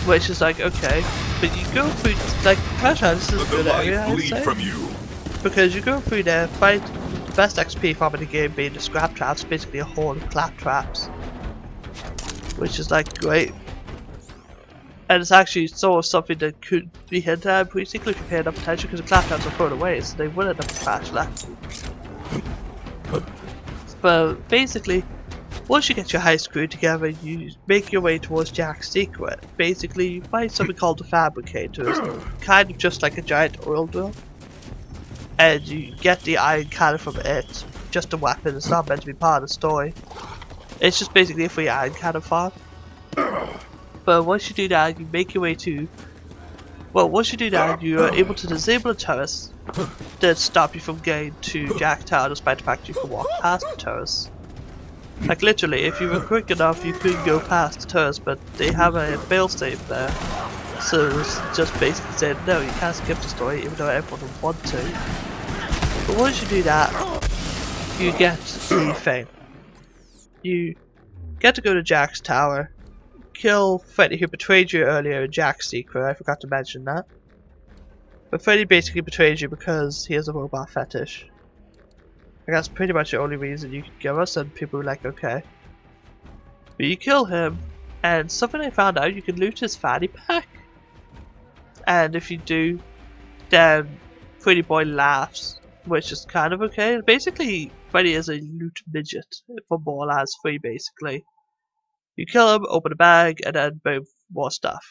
Which is like, okay, but you go through, like, Trash Atlantis is a good area, I'd say. From you. Because you go through there, find the best XP farm in the game being the scrap traps, basically a horde of clap traps. Which is like great. And it's actually sort of something that could be hinted at basically if you pay enough attention, because the clap traps are thrown away, so they will end up in trash left. But basically, once you get your heist crew together, you make your way towards Jack's secret. Basically, you find something called the Fabricator. It's kind of just like a giant oil drill. And you get the iron cannon from it. Just a weapon, it's not meant to be part of the story. It's just basically a free iron cannon farm. But once you do that, you make your way to... Well, once you do that, you are able to disable the turrets that stop you from getting to Jack Tower, despite the fact you can walk past the turrets. Like literally, if you were quick enough, you could go past the turrets, but they have a failsafe there. So it's just basically saying, no, you can't skip the story, even though everyone would want to. But once you do that, you get the thing. You get to go to Jack's Tower, kill Freddy who betrayed you earlier in Jack's secret, I forgot to mention that. But Freddy basically betrays you because he has a robot fetish. Like, that's pretty much the only reason you could give us, and people were like, okay. But you kill him, and something I found out, you can loot his fanny pack. And if you do, then Freddy Boy laughs, which is kind of okay. Basically, Freddy is a loot midget for Borderlands 3, basically. You kill him, open a bag, and then boom, more stuff.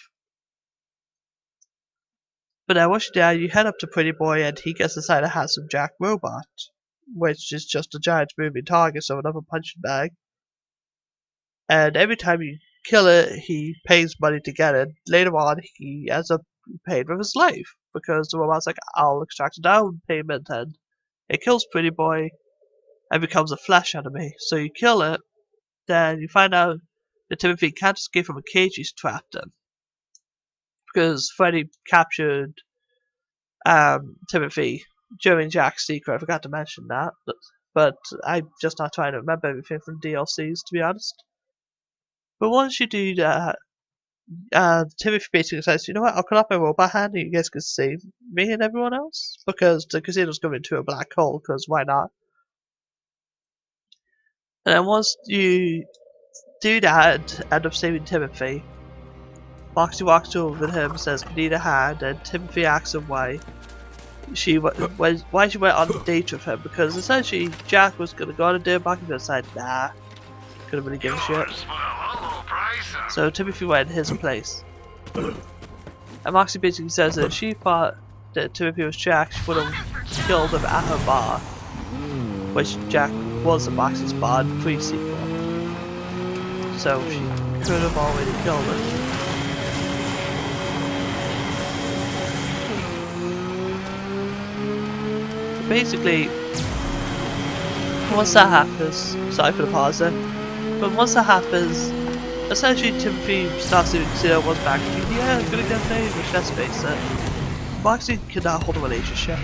But then once you're down, you head up to Pretty Boy, and he gets inside a handsome Jack robot, which is just a giant moving target, so another punching bag. And every time you kill it, he pays money to get it. Later on, he ends up paying with his life, because the robot's like, I'll extract a down payment, and it kills Pretty Boy and becomes a flesh enemy. So you kill it, then you find out that Timothy can't escape from a cage he's trapped in. Because Freddy captured Timothy during Jack's secret. I forgot to mention that, but I'm just not trying to remember everything from DLCs, to be honest. But once you do that, Timothy basically says, you know what, I'll cut off my robot hand and you guys can save me and everyone else, because the casino's going into a black hole, because why not? And then once you do that, end up saving Timothy, Moxie walks over to him and says, I need a hand, and Timothy asks him why she went on a date with him, because essentially Jack was going to go on a date, Moxie decided, nah, couldn't really give a shit. So Timothy went in his place. And Moxie basically says that if she thought that Timothy was Jack, she would have killed him at her bar, which Jack was at Moxie's bar in the pre-sequel. So she could have already killed him. Basically, once that happens, sorry for the pause there, but once that happens, essentially Timothy starts to see what's back to you. Yeah, I'm gonna get married, which let's face it, Moxie cannot hold a relationship.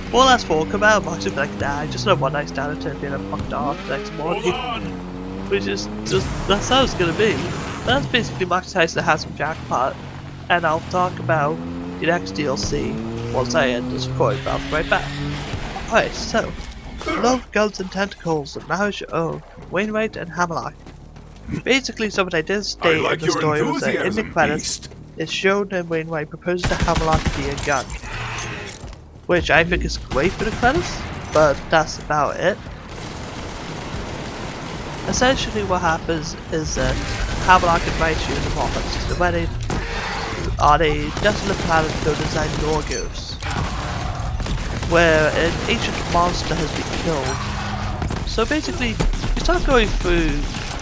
Borderlands 4 come out, Moxie be like, nah, just not one night stand until being fucked off next morning. Which is just, that's how it's gonna be. That's basically Moxie heist the Handsome Jack part, and I'll talk about the next DLC once I end this recording, but I'll be right back. Alright, so, Love, Guns and Tentacles, and Now Is Your Own, Wainwright and Hammerlock. Basically, something I did state in the story was that in the credits, it's shown that Wainwright proposes to Hammerlock via gun. Which I think is great for the credits, but that's about it. Essentially what happens is that Hammerlock invites you and the Morphans to the wedding on a desolate planet known as Norgos, where an ancient monster has been killed. So basically, you start going through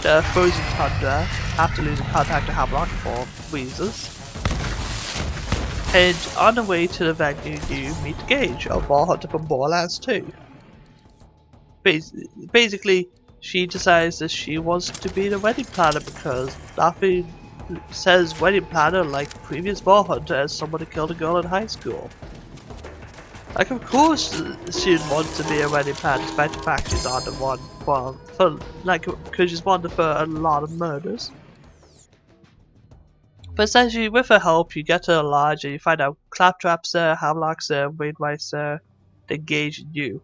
the frozen tundra after losing contact with Hammerlock for reasons. And on the way to the venue, you meet Gage, a ball hunter from Borderlands 2. Basically, she decides that she wants to be the wedding planner because nothing says wedding planner like previous ball hunter as someone who killed a girl in high school. Like, of course she'd want to be a wedding planner despite the fact she's on the one because she's wanted for a lot of murders. But essentially, with her help, you get to the lodge and you find out Claptrap's there, Hamlock's there, Wainwright's there, they engage in you.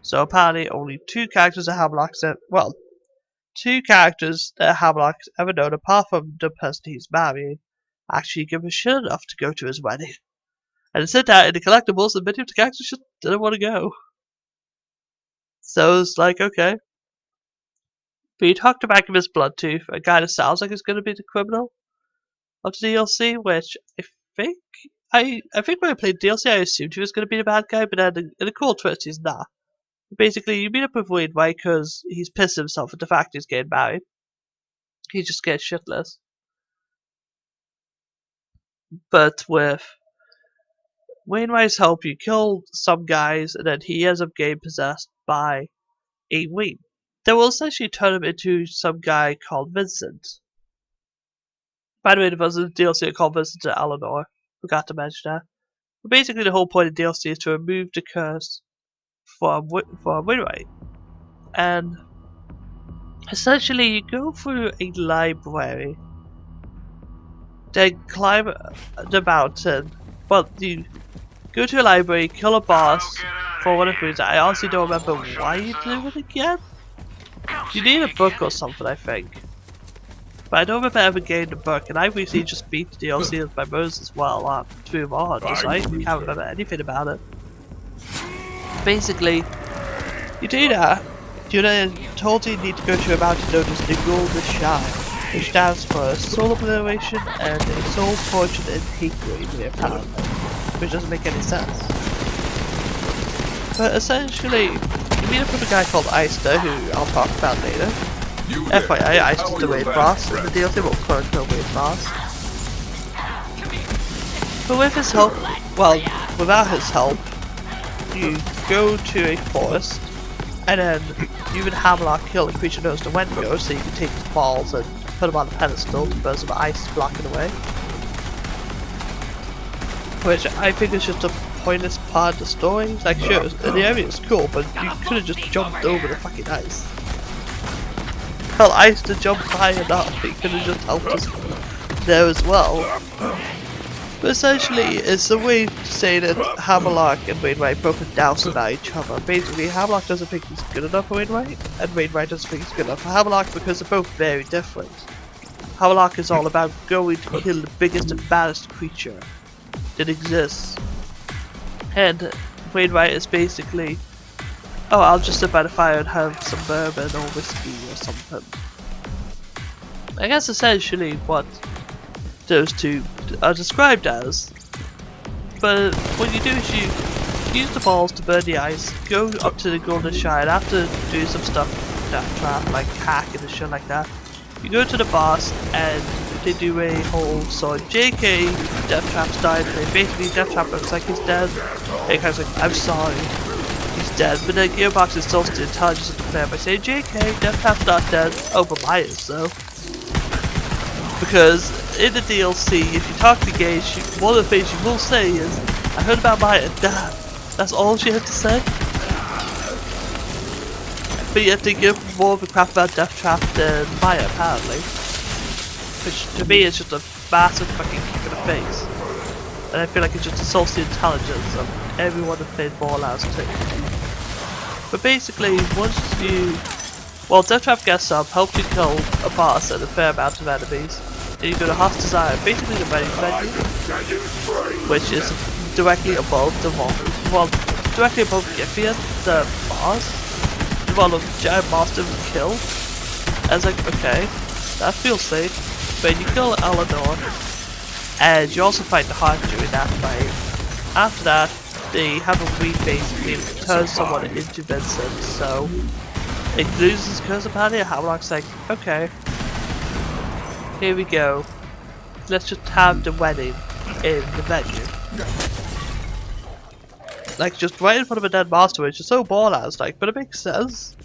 So apparently only two characters that Hamlock's there, well, two characters that Hamlock's ever known apart from the person he's marrying actually give a shit enough to go to his wedding. And it said that in the collectibles and many of the characters just didn't want to go. So it's like, okay. But you talk to Maximus Bloodtooth, a guy that sounds like he's going to be the criminal of the DLC, which I think when I played DLC I assumed he was going to be the bad guy, but then in a cool twist he's not. Basically, you meet up with Wainwright because he's pissed himself at the fact he's getting married. He just gets shitless. But with Wainwright's help, you kill some guys, and then he ends up getting possessed by a wing. That will essentially turn him into some guy called Vincent. By the way, there was a DLC called Vincent to Eleanor. Forgot to mention that. But basically, the whole point of DLC is to remove the curse from Wainwright. And essentially, you go through a library, then climb the mountain. But you go to a library, kill a boss for whatever reason. I honestly don't remember why you do it again. You need a book or something, I think. But I don't remember ever getting the book, and I recently just beat the DLC with my brothers as well to move on, so I can't remember anything about it. Basically, you do that, you're then told you need to go to a mountain known as the Golden Shrine, which stands for soul obliteration and a soul fortune and hate apparently, which doesn't make any sense. But essentially, you meet up with a guy called Eister, who I'll talk about later. FYI, Eister's the raid boss in the DLC, well, current raid boss. But with his help, well, without his help, you go to a forest, and then you and Hamlock kill a creature known as the Wendigo, so you can take his balls and put him on a pedestal because of ice blocking away. Which I think is just a pointless part of the story. Like, sure, the area is cool, but you could have just jumped over the fucking ice. Hell, Ice to jump high enough, he could have just helped us there as well. But essentially, it's a way to say that Hamlock and Wainwright both are doused about each other. Basically, Hamlock doesn't think he's good enough for Wainwright, and Wainwright doesn't think he's good enough for Hamlock because they're both very different. Hamlock is all about going to kill the biggest and baddest creature that exists. And Wainwright is basically, oh, I'll just sit by the fire and have some bourbon or whiskey or something. I guess essentially what those two are described as. But what you do is you use the balls to burn the ice, go up to the Golden Shrine after doing some stuff with Death Trap, like hacking and shit like that. You go to the boss and they do a whole sort of JK Death Trap's died thing. Basically Death Trap looks like he's dead. And he kind of like, I'm sorry, he's dead. But then Gearbox insults the intelligence of the player by saying JK, Death Trap's not dead. Oh, but Maya is though. Because in the DLC, if you talk to Gage, one of the things you will say is, I heard about Maya, damn. That's all she had to say. But yet they give more of a crap about Death Trap than Maya, apparently. Which to me is just a massive fucking kick in the face. And I feel like it just insults the intelligence of everyone that played Borderlands 2. But basically, once you... well, Death Trap gets up, helps you kill a boss and a fair amount of enemies. And you go to Heart's Desire, basically the main menu, which is directly above the directly above Giffian, the boss. One of the giant monster was killed. I was like, okay, that feels safe. But you kill Eleanor, and you also fight the Heart during that fight. After that, they have a weed basically that turns someone into Vincent, so it loses curse apparently, and Hamlock's like, okay, here we go. Let's just have the wedding in the venue. Like, just right in front of a dead monster, which is so Borderlands like, but it makes sense.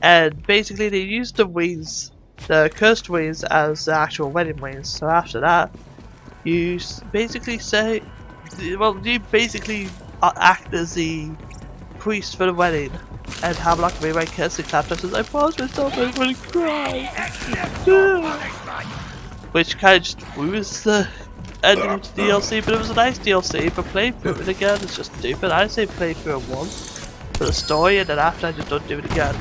And basically they use the wings the cursed wings as the actual wedding wings. So after that, you basically say, well, you basically act as the priest for the wedding, and Hamlock made my kiss and clapped us as I paused myself and really cried. Which kind of just ruins the ending of the DLC, but it was a nice DLC. But playing through it again is just stupid. I say play through it once for the story, and then after I just don't do it again.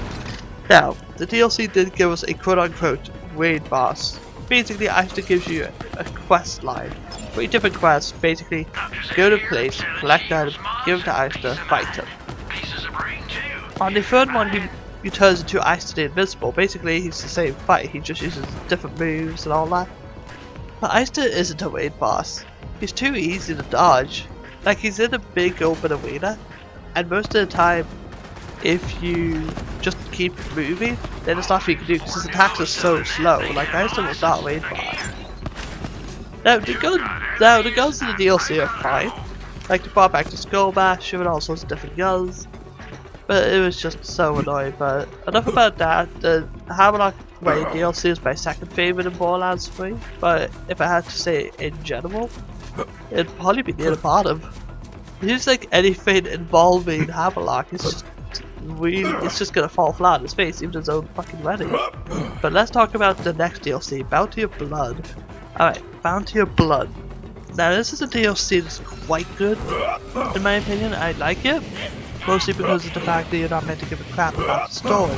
Now, the DLC did give us a quote-unquote raid boss. Basically, Ista gives you a quest line. 3 different quests. Basically, go to a place, collect items, give them to Ista, fight him. On the third one, he turns into Ista the Invincible. Basically, he's the same fight. He just uses different moves and all that. But Ista isn't a raid boss. He's too easy to dodge. Like, he's in a big open arena, and most of the time, if you just keep moving, then there's nothing you can do because his attacks are so slow. Like, Ista was not a raid boss. Now, the guns in the DLC are fine. Like, they brought back the Skull Basher and all sorts of different guns. But it was just so annoying. But enough about that. The Hamlock Way DLC is my second favourite in Borderlands 3. But if I had to say in general, it'd probably be near the bottom. It's like anything involving Hamlock, it's just gonna fall flat on his face, even his own fucking wedding. But let's talk about the next DLC, Bounty of Blood. Alright, Bounty of Blood. Now this is a DLC that's quite good, in my opinion. I like it, mostly because of the fact that you're not meant to give a crap about the story.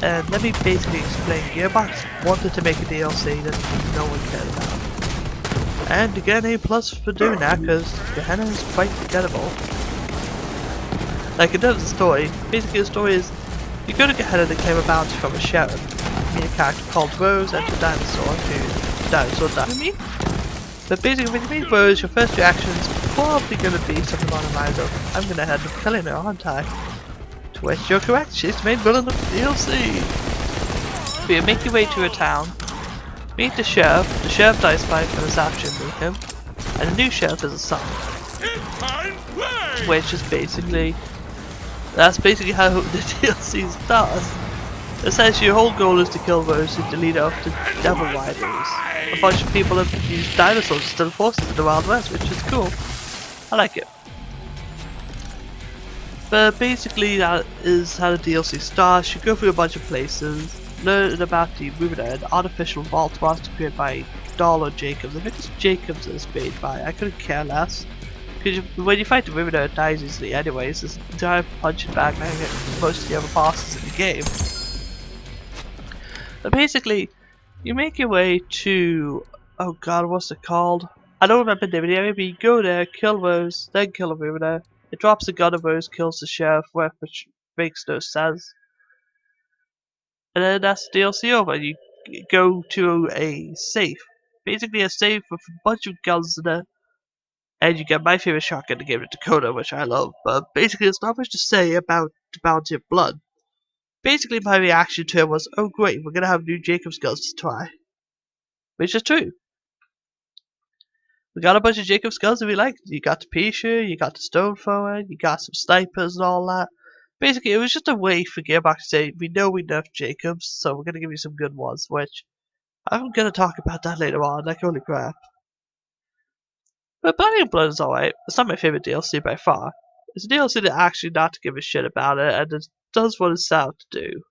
And let me basically explain. Gearbox wanted to make a DLC that no one cared about. And to get an A+ for doing that, because Gehenna is quite forgettable. Like, in terms of the story, basically the story is, you go to Gehenna to claim a bounty from a sheriff. Meet a character called Rose and a dinosaur who dinosaur died. But basically when you meet Rose, your first reaction is probably going to be something along the lines of, I'm going to end up killing her, aren't I? To which you're correct, she's made villain of the DLC. But you make your way to a town, meet the sheriff dies fight for assassin with him, and the new sheriff is a son. Which is basically, that's basically how the DLC starts. Essentially your whole goal is to kill Rose, who's the leader of the Devil Riders. A bunch of people have used dinosaurs instead of horses in the Wild West, which is cool. I like it. But basically that is how the DLC starts. You go through a bunch of places, learn about the Ruiner, an artificial vault monster created by Dahl or Jacobs. I think it's Jacobs that it's made by. I couldn't care less. Because when you fight the Ruiner, it dies easily anyways. It's a giant punching bag like most of the other bosses in the game. But basically, you make your way to, oh god, what's it called? I don't remember the name of the area, but you go there, kill Rose, then kill a Ruiner. It drops a gun of Rose, kills the sheriff, which makes no sense. And then that's the DLC over. You go to a safe. Basically a safe with a bunch of guns in it. And you get my favorite shotgun to give it Dakota, which I love. But basically there's not much to say about the Bounty of Blood. Basically my reaction to it was, oh great, we're gonna have new Jacobs guns to try. Which is true. We got a bunch of Jacobs guns that we liked. You got the Pisher, you got the Stone Thrower, you got some snipers and all that. Basically it was just a way for Gearbox to say, we know we nerfed Jacobs, so we're gonna give you some good ones, which I'm gonna talk about that later on, like holy crap. But Bounty of Blood is alright. It's not my favorite DLC by far. It's a DLC that actually not to give a shit about it, and it does what it's out to do.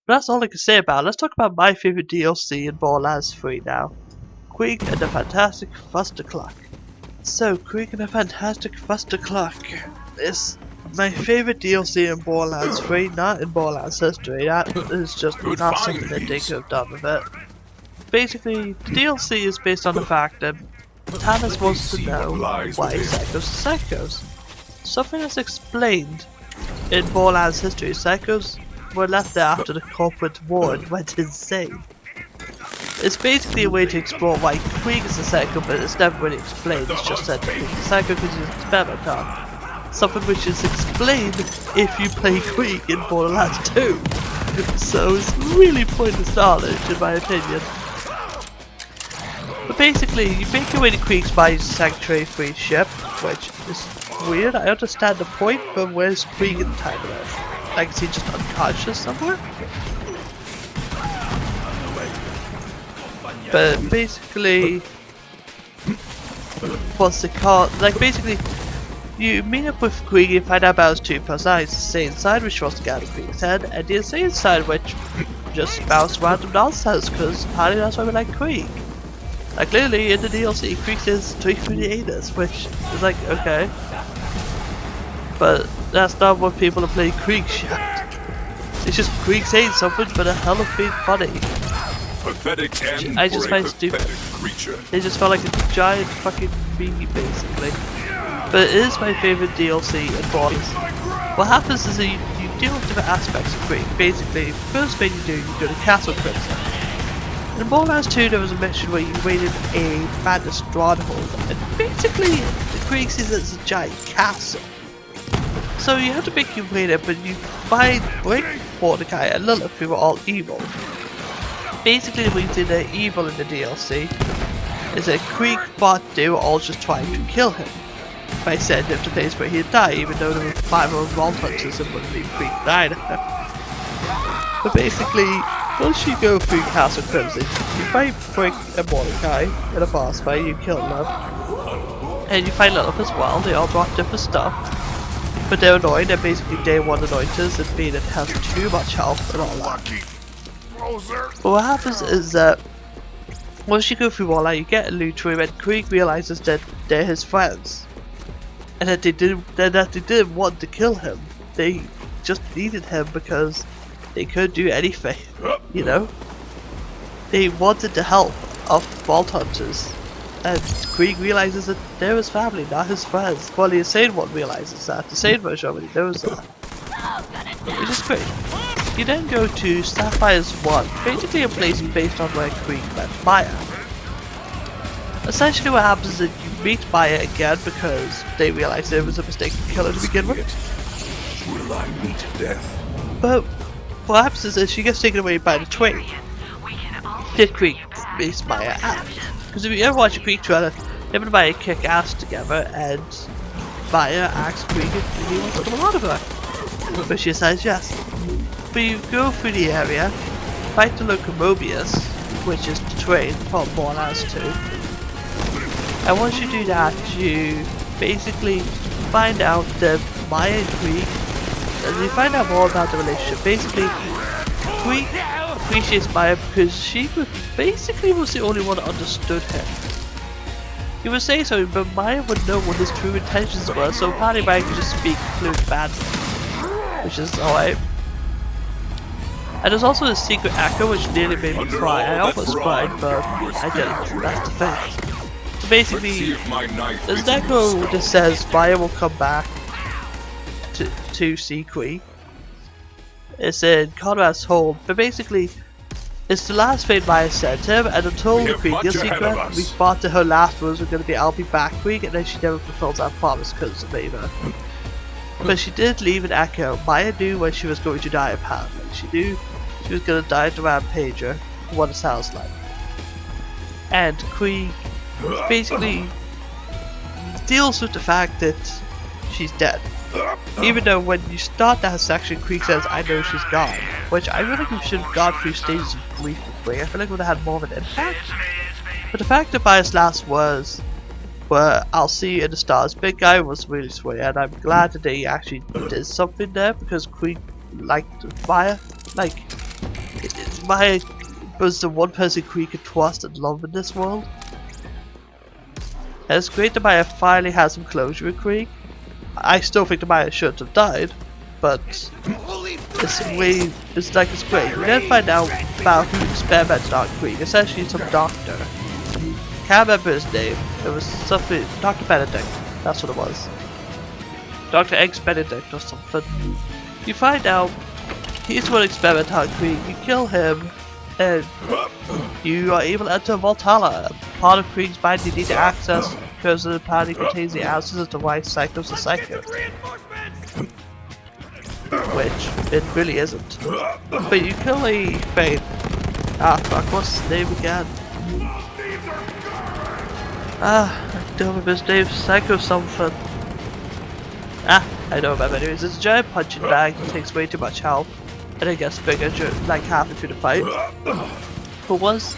But that's all I can say about it. Let's talk about my favorite DLC in Borderlands 3 now. Quake and the Fantastic Fustercluck. So, Quake and the Fantastic Fustercluck is my favorite DLC in Borderlands 3, not in Borderlands history. That is just not something that they could have done with it. Basically, the DLC is based on the fact that Tannis wants to know why Psychos are Psychos. Something that's explained in Borderlands history. Psychos were left there after the corporate war and went insane. It's basically a way to explore why Quake is a psycho, but it's never really explained. It's just said that he's a psycho because he's an experiment on. Something which is explained if you play Quake in Borderlands 2. So it's really pointless knowledge in my opinion. But basically, you make your way to Quake's by Sanctuary Free ship, which is weird. I understand the point, but where's Quake in the time of it? Like, is he just unconscious somewhere? But basically, what's it called? Like basically, you meet up with Krieg and find out about his two personalities. The insane side which wants to get out of Krieg's head, and the insane side which just spouts random nonsense because apparently that's why we like Krieg. Like literally in the DLC, Krieg says tweak through the anus, which is like, okay. But that's not what people are playing Krieg shout. It's just Krieg saying something but a hell of being funny. Pathetic and I just find pathetic stupid. creature. It just felt like a giant fucking meme basically. But it is my favourite DLC in Borderlands. What happens is that you deal with different aspects of Krieg. Basically, first thing you do, you go to Castle Crimson. In Borderlands 2 there was a mission where you raided a bandit stronghold, and basically the Krieg sees it as a giant castle. So you have to make your way there, but you find Blake, Mordecai and Lilith who are all evil. Basically the reason they're evil in the DLC is that Krieg thought they were all just trying to kill him by sending him to a place where he'd die, even though there were 5 other vault hunters and wouldn't leave Krieg died. But basically, once you go through Castle Crimson, you fight Blake and Mordecai in a boss fight, you kill them, and you find Lilith as well. They all drop different stuff. But they're annoying, they're basically day 1 anointers and being that have too much health and all that. But what happens is that once you go through all that, you get a loot room and Krieg realizes that they're his friends. And that they didn't want to kill him. They just needed him because they couldn't do anything, you know? They wanted the help of vault hunters. And Krieg realizes that they're his family, not his friends. Well, the insane one realizes that. The sane version already knows that. Which is great. You then go to Sapphire's 1, basically a place based on where Krieg met Maya. Essentially what happens is that you meet Maya again because they realize there was a mistake to kill her to begin with. Will I meet death? But what happens is that she gets taken away by the train. Did Krieg meet Maya out? Because if you ever watch a Krieg trailer, him and Maya kick ass together and Maya asks Krieg if he wants to come along with her. But she says yes. But you go through the area, fight the Locomobius, which is the train from Borderlands 2. And once you do that, you basically find out that Maya and Krieg, and you find out more about the relationship. Basically, Krieg appreciates Maya because she basically was the only one that understood him. He would say so, but Maya would know what his true intentions were, so apparently Maya could just speak fluent badly, which is alright. And there's also a secret echo which nearly made me cry. I almost cried, but I didn't. That's the thing. So basically, there's an echo that says Maya will come back to see Krieg. It's in Conrad's home, but basically, it's the last thing Maya sent him, and until the previous secret, we thought that her last words were going to be "I'll be back, Krieg," and then she never fulfilled that promise because of Ava. But she did leave an echo. Maya knew when she was going to die, apparently. She knew she was going to die at the Rampager, what it sounds like. And Krieg basically deals with the fact that she's dead. Even though when you start that section, Krieg says, "I know she's gone," which I feel like we should have gone through stages of grief with Krieg. I feel like we would have had more of an impact. But the fact that Maya's last words were, "I'll see you in the stars," big guy, was really sweet, and I'm glad that they actually did something there because Krieg liked Maya. Like, Maya was the one person Krieg could trust and love in this world. And it's great that Maya finally has some closure with Krieg. I still think that Maya shouldn't have died, but it's great. We then find out about who experimented on Krieg, essentially some doctor. Can't remember his name. It was something, Dr. Benedict, that's what it was. Dr. X Benedict or something. You find out he's the one experimenting on Krieg, you kill him, and you are able to enter Valhalla. Part of Krieg's mind you need to access because the party contains the answers to the right cycles of Psycho. Which it really isn't. But you kill a Fane. Ah fuck, what's his name again? I don't remember his name, Psycho something. I don't remember anyways. It's a giant punching bag that takes way too much health. And it gets bigger like halfway through the fight. But once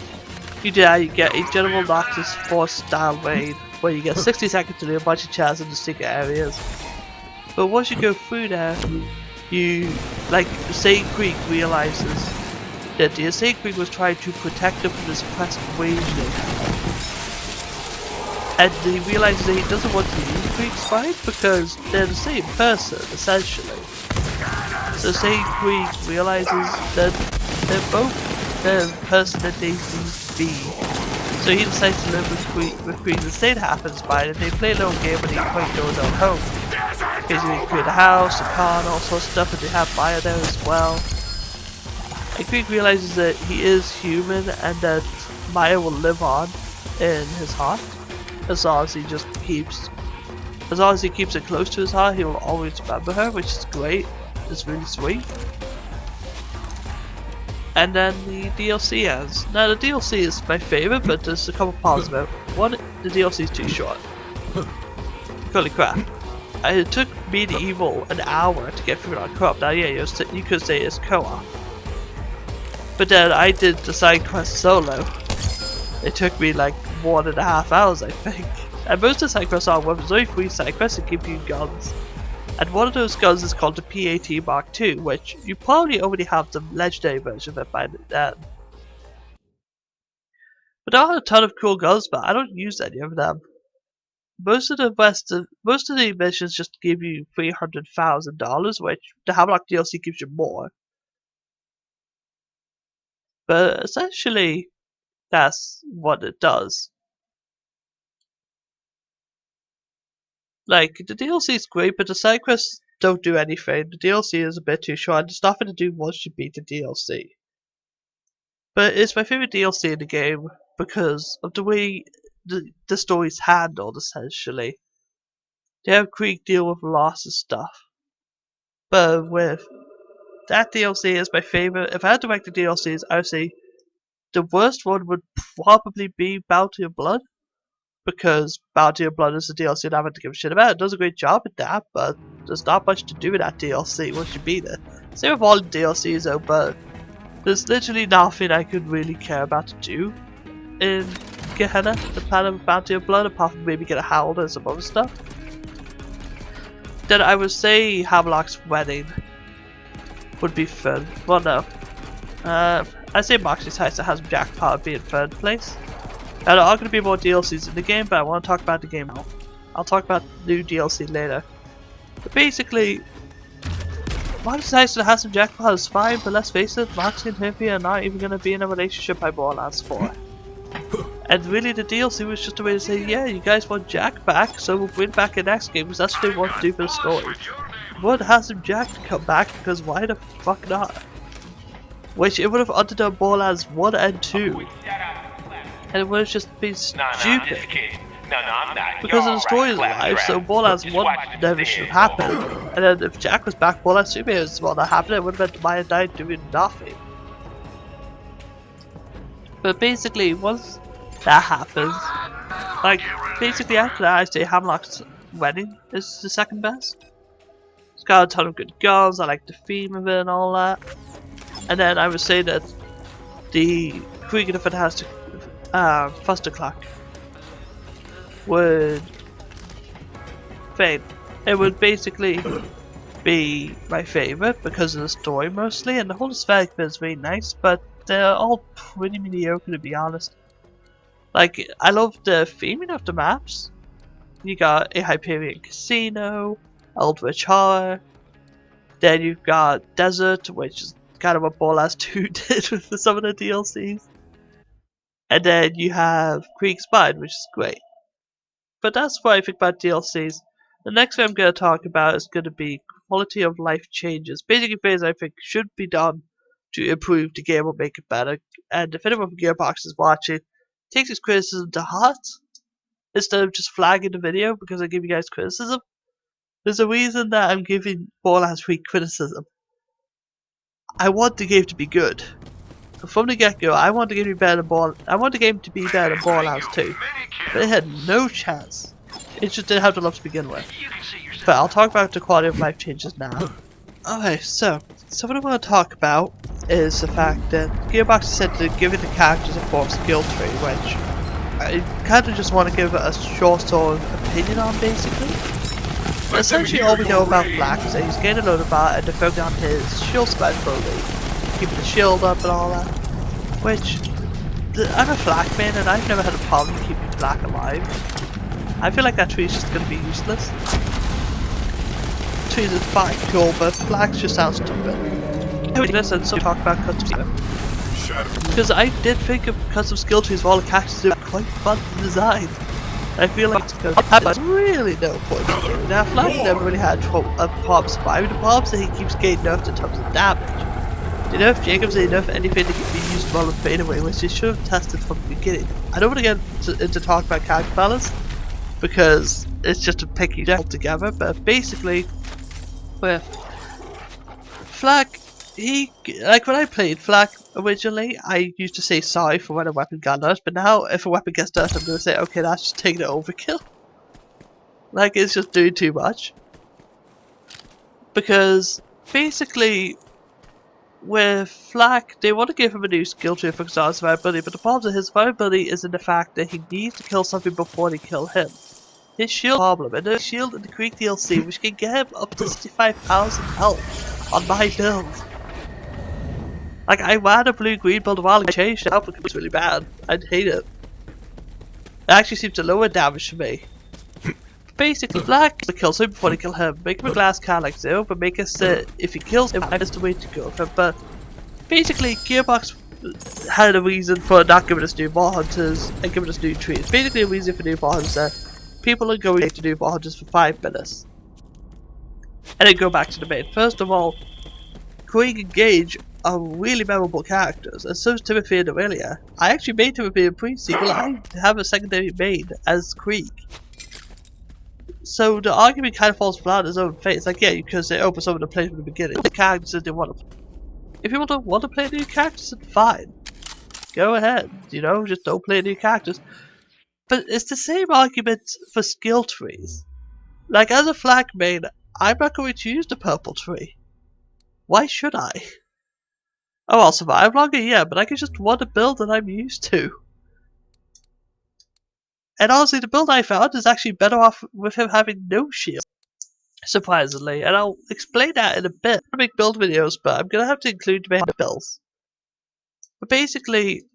You do that, you get a General Noctis Force style raid, where you get 60 seconds to do a bunch of chests in the secret areas. But once you go through there, you, like, Sage Creek realizes that the Sage Creek was trying to protect them from this oppressive wage they have. And he realizes that he doesn't want to use Creek's fight because they're the same person, essentially. So Sage Creek realizes that they're both the person that they need to be. So he decides to live with Creek. The state happens by it, and they play a little game when he quite goes on home. Basically, create a house, a car, and all sorts of stuff, and they have Maya there as well. And Creek realizes that he is human and that Maya will live on in his heart. As long as he keeps it close to his heart, he will always remember her, which is great. It's really sweet. And then the DLC ends. Now the DLC is my favorite, but there's a couple problems about it. One, the DLC is too short. Holy crap. It took Medieval an hour to get through on co-op. Now yeah, you could say it's co-op. But then I did the side quest solo. It took me like 1.5 hours, I think. And most of the side quests are weapons. There's only 3 side quests that give you guns. And one of those guns is called the PAT Mark II, which you probably already have the legendary version of it by then. But there are a ton of cool guns, but I don't use any of them. Most of the missions just give you $300,000, which the Hamlock DLC gives you more. But essentially, that's what it does. Like, the DLC is great, but the side quests don't do anything. The DLC is a bit too short, and there's nothing to do once you beat the DLC. But it's my favorite DLC in the game because of the way the story's handled, essentially. They have Creek deal with lots of stuff. But with that DLC is my favorite. If I had to rank the DLCs, I would say the worst one would probably be Bounty of Blood. Because Bounty of Blood is a DLC that I haven't to give a shit about. It does a great job at that, but there's not much to do with that DLC once you beat it. Same with all the DLCs though, but there's literally nothing I could really care about to do in Gehenna, the planet of Bounty of Blood, apart from maybe get a howl and some other stuff. Then I would say Hamlock's Wedding would be fun. Well, no. I'd say Moxie's Heist that has Jackpot be in third place. Now, there are going to be more DLCs in the game, but I want to talk about the game now. I'll talk about new DLC later. But basically, Moxie's Heist that has some Jackpot is fine, but let's face it, Moxie and Hippie are not even going to be in a relationship by Borderlands 4. And really, the DLC was just a way to say, yeah, you guys want Jack back, so we'll bring back the next game, because that's what they want to do for the story. Would have some Jack to come back, because why the fuck not? Which it would have underdone Borderlands 1 and 2. And it would have just been stupid. Because the story is live, so Borderlands 1 never should have happened. And then if Jack was back, Borderlands 2 was what happened, it would have meant Maya died doing nothing. But basically, once that happens, like, basically after that, I say Hamlock's Wedding is the second best. It's got a ton of good guns, I like the theme of it and all that. And then I would say that the Creek of the Fantastic Foster Clock would fade. It would basically be my favorite because of the story mostly, and the whole aesthetic is very nice, but they're all pretty mediocre to be honest. Like, I love the theming of the maps. You got a Hyperion Casino, Eldritch Horror, then you've got Desert, which is kind of what Borderlands 2 did with some of the DLCs. And then you have Creek Spine, which is great. But that's what I think about DLCs. The next thing I'm going to talk about is going to be quality of life changes. Basically things I think should be done to improve the game or make it better. And if anyone from Gearbox is watching, take this criticism to heart. Instead of just flagging the video because I give you guys criticism. There's a reason that I'm giving Borderlands 3 criticism. I want the game to be good. From the get-go, I want the game to be better than Borderlands 2. But it had no chance. It just didn't have the love to begin with. But I'll talk about the quality of life changes now. Okay, so what I want to talk about is the fact that Gearbox said to give it the characters a fourth skill tree, which I kind of just want to give it a short sort of opinion on, basically. Essentially, all we know about Black is that he's gained a load of bar and they're focusing on his shield spread ability, keeping the shield up and all that. Which, I'm a Flak man and I've never had a problem keeping Black alive. I feel like that tree is just going to be useless. Trees is fine, cool, but Black just sounds stupid. Listen, so talk about custom because I did think of custom skill trees for all the characters are quite fun to design. I feel like there's really no point in doing that. Flak never really had a problem surviving. The problem is that he keeps getting nerfed in terms of damage. They nerf Jacobs, they nerf anything that can be used well in fadeaway, which they should have tested from the beginning. I don't want to get into talk about character balance because it's just a picky deck altogether, but basically with Flak, like when I played Flak originally, I used to say sorry for when a weapon got nerfed, but now if a weapon gets nerfed, I'm going to say, okay, that's just taking it overkill. Like, it's just doing too much. Because, basically, with Flak, they want to give him a new skill tree for his survivability, but the problem is his survivability is in the fact that he needs to kill something before they kill him. His shield problem, and there's shield in the Creek DLC, which can get him up to 65,000 health on my build. Like, I ran a blue-green build a while and changed it up because it was really bad. I'd hate it. It actually seems to lower damage for me. Basically, Black kills him before they kill him. Make him a glass can like Zero, but make us if he kills him, that's the way to go for him. But basically, Gearbox had a reason for not giving us new ball hunters and giving us new trees. Basically, a reason for new ball hunters that people are going to do ball hunters for 5 minutes. And then go back to the main. First of all, Krieg and Gage are really memorable characters, and so is Timothy and Aurelia. I actually made Timothy a pre-sequel. I have a secondary main as Krieg. So the argument kind of falls flat on its own face. Like, yeah, because they open someone to play from the beginning. The characters that they want to play. If you want to play new characters, then fine. Go ahead. You know, just don't play new characters. But it's the same argument for skill trees. Like, as a Flak main, I'm not going to use the purple tree. Why should I? Oh, I'll survive longer, yeah, but I can just want a build that I'm used to. And honestly, the build I found is actually better off with him having no shield. Surprisingly, and I'll explain that in a bit. I make build videos, but I'm gonna have to include my builds. But basically,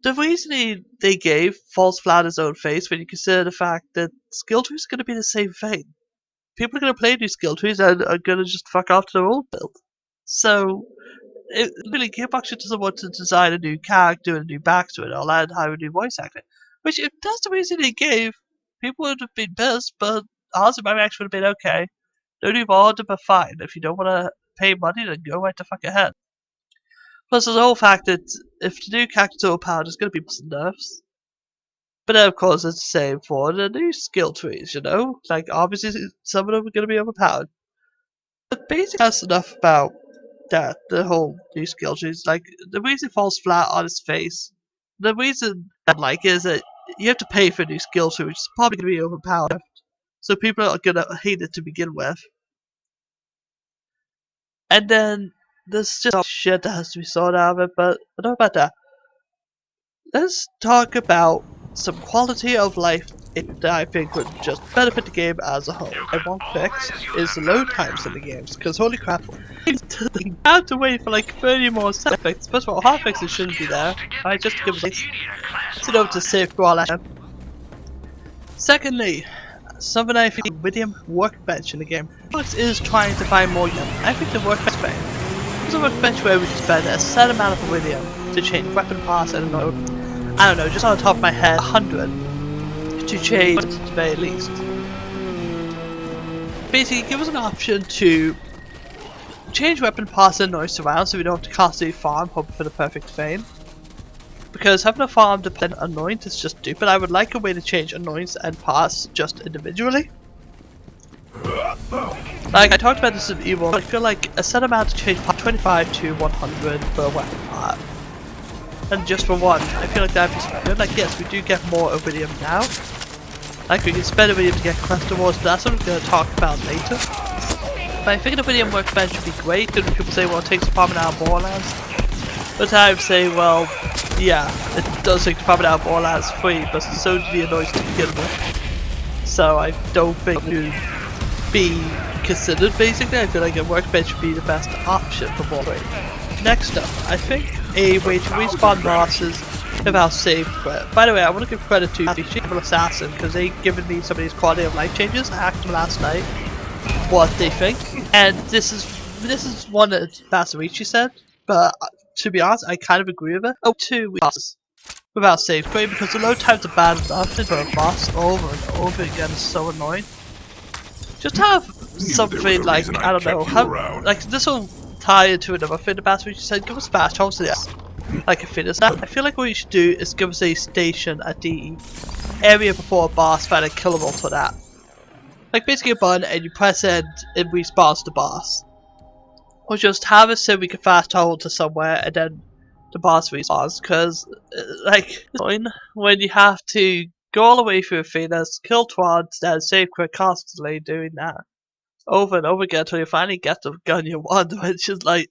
the reasoning they gave falls flat on its own face when you consider the fact that skill trees are gonna be the same thing. People are gonna play new skill trees and are gonna just fuck off to their old build. So, really, Gearbox doesn't want to design a new character and a new backstory and all that and hire a new voice actor. Which, if that's the reason they gave, people would have been pissed, but honestly, my reaction would have been okay. No new order, but fine. If you don't want to pay money, then go right the fuck ahead. Plus, there's the whole fact that if the new character's overpowered, there's going to be some nerfs. But then, of course, it's the same for the new skill trees, you know? Like, obviously, some of them are going to be overpowered. But basically, that's enough about that, the whole new skill trees. Like, the reason it falls flat on its face, the reason I like it is that you have to pay for a new skill tree, which is probably going to be overpowered. So people are going to hate it to begin with. And then, there's just shit that has to be sorted out of it, but enough about that. Let's talk about some quality of life that I think would just benefit the game as a whole. And one fix is the load times in the games, because holy crap, I have to wait for like 30 more seconds. First of all, hard fixes shouldn't be there. I just give it to save for all that. Secondly, something I think Iridium workbench in the game. Alex is trying to find more iridium. I think the workbench is a workbench where we can spend a set amount of iridium to change weapon parts. I don't know, just on the top of my head, 100 to change at the very least. Basically, give us an option to change weapon parts and noise around so we don't have to constantly farm hoping for the perfect frame. Because having a farm depend on annoyance is just stupid. I would like a way to change annoyance and parts just individually. Like, I talked about this in Evil, but I feel like a set amount to change part 25 to 100 per weapon part. And just for one, I feel like that'd be good. Like, yes, we do get more iridium now. Like, we can spend iridium to get quest awards, but that's what I'm going to talk about later. but I think the video workbench would be great. And people say, well, it takes apartment out of Borderlands. But I would say, well, yeah, it does take apartment out of Borderlands 3, but so do the annoys to begin with. So I don't think it would be considered, basically. I feel like a workbench would be the best option for Borderlands 3. Next up, I think a way to respawn bosses without save credit. By the way, I want to give credit to the Shapeable Assassin because they've given me some of these quality of life changes. I asked them last night what they think, and this is one that Basarici said, but to be honest, I kind of agree with it. Oh, 2 bosses without save credit because the load times are bad enough for a boss over and over again is so annoying. Just have something like, I don't know, like this will tie into another thing the Basarici said, give us fast travels to this. Like a fitness. I feel like what you should do is give us a station at the area before a boss fight and killable to that. Like basically a button and you press it and it respawns the boss. Or just have it so we can fast travel to somewhere and then the boss respawns, because like when you have to go all the way through a thing that's kill twice and save quick constantly doing that over and over again until you finally get the gun you want, which is like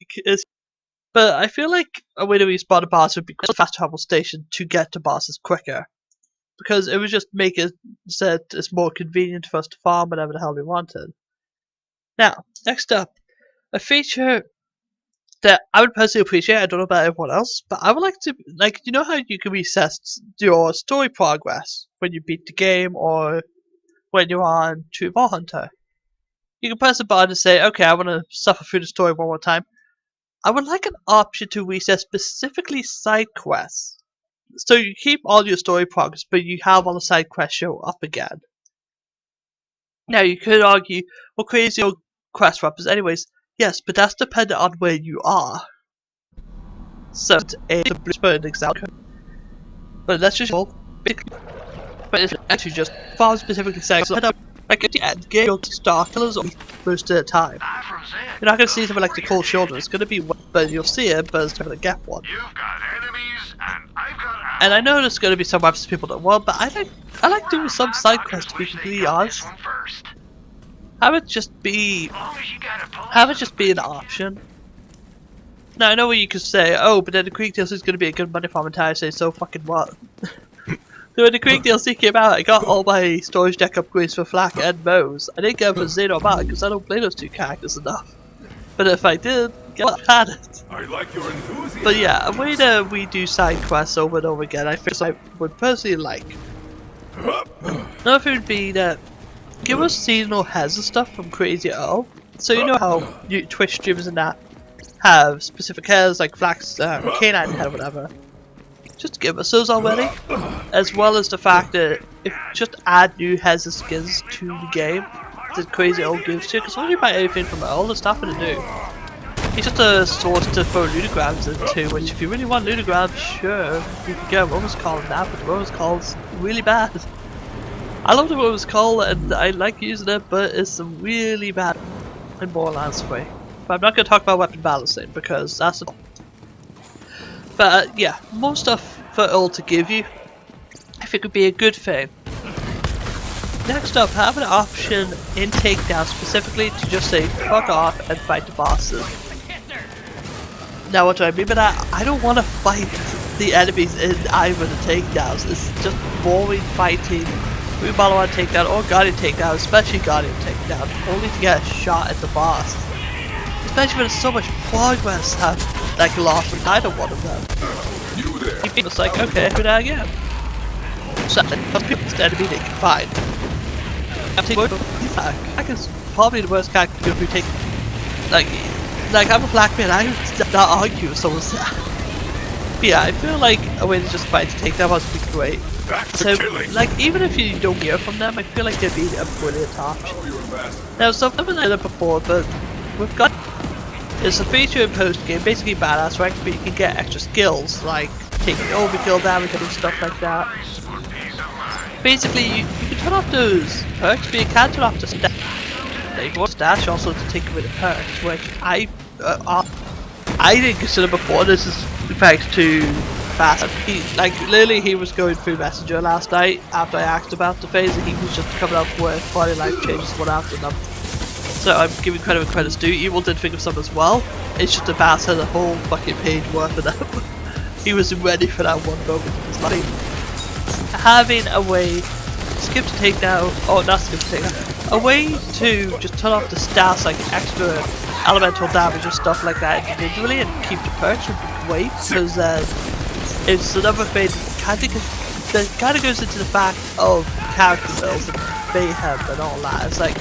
but I feel like a way to respawn a boss would be a fast travel station to get to bosses quicker. Because it would just make it so that it's more convenient for us to farm whatever the hell we wanted. Now, next up, a feature that I would personally appreciate, I don't know about everyone else, but I would like to, like, you know how you can reset your story progress when you beat the game or when you're on True Vault Hunter? You can press a button and say, okay, I want to suffer through the story one more time. I would like an option to reset specifically side quests. So you keep all your story progress, but you have all the side quests show up again. Now you could argue, well, crazy old quest wrappers anyways. Yes, but that's dependent on where you are. So it's a blue example. But that's just all. But it's actually just farm specifically saying, so like at the end game, you'll star killers most of the time. You're not going to see something like the cold shoulder. It's going to be one, but you'll see it, but it's not going to get one. You've got enemies, and I've got and I know there's going to be some weapons people don't want, but I like doing some side quests to be completely honest. Have it just be an option. Now I know what you could say, oh, but then the Creek DLC is going to be a good money farm, and I say, so fucking what? So when the Creek DLC came out, I got all my storage deck upgrades for Flak and Moe's. I didn't get them for Xeno Bat because I don't play those 2 characters enough. But if I did, I had it. I like your enthusiasm. But yeah, a way that we do side quests over and over again, I think I would personally like. Another thing would be that give us seasonal heads and stuff from Crazy Earl. So you know how Twitch streamers and that have specific heads like Flak's canine head or whatever. Just give us those already, as well as the fact that if just add new heads and skins to the game that Crazy Earl gives to you, because when you buy anything from Earl, there's nothing to do. He's just a source to throw ludograms into, which if you really want ludograms, sure, you can get a Roman's Call in that, but the Roman's Call's really bad. I love the Roman's Call and I like using it, but it's really bad in Borderlands 3. But I'm not going to talk about weapon balancing, because that's but yeah, more stuff for Earl to give you, I think would be a good thing. Next up, have an option in Takedown specifically to just say fuck off and fight the bosses. Now what do I mean by that? I don't want to fight the enemies in either of the takedowns. It's just boring fighting Reballo takedown or Guardian takedown, especially Guardian takedown, only to get a shot at the boss. Especially when there's so much progress I've like lost and I don't want them. You there? It's like, okay, do that again. So the enemy they can find. I guess probably the worst character if we take like I'm a black man, I would not argue with someone's yeah, I feel like a way to just fight to take that would be great. So, like, even if you don't hear from them, I feel like they'd be a brilliant option. Now, something I said before, but we've got it's a feature in post game, basically badass rank, but you can get extra skills like taking overkill damage and stuff like that. Basically, you can turn off those perks, but you can't turn off the stash. Like, what's dash also to take away the perks, which I didn't consider before. This is thanks to Fast. Literally, he was going through Messenger last night after I asked about the phase, and he was just coming up with body life changes one after another. So I'm giving credit where credit's due. Evil did think of some as well. It's just a Bass had a whole fucking page worth of them. He was ready for that one moment in his life. Having a way, skip to take down, oh not skip to take down, a way to just turn off the stats like extra elemental damage and stuff like that individually and keep the perks would be great, because it's another thing that kind of goes into the fact of character builds and mayhem and all that. It's like,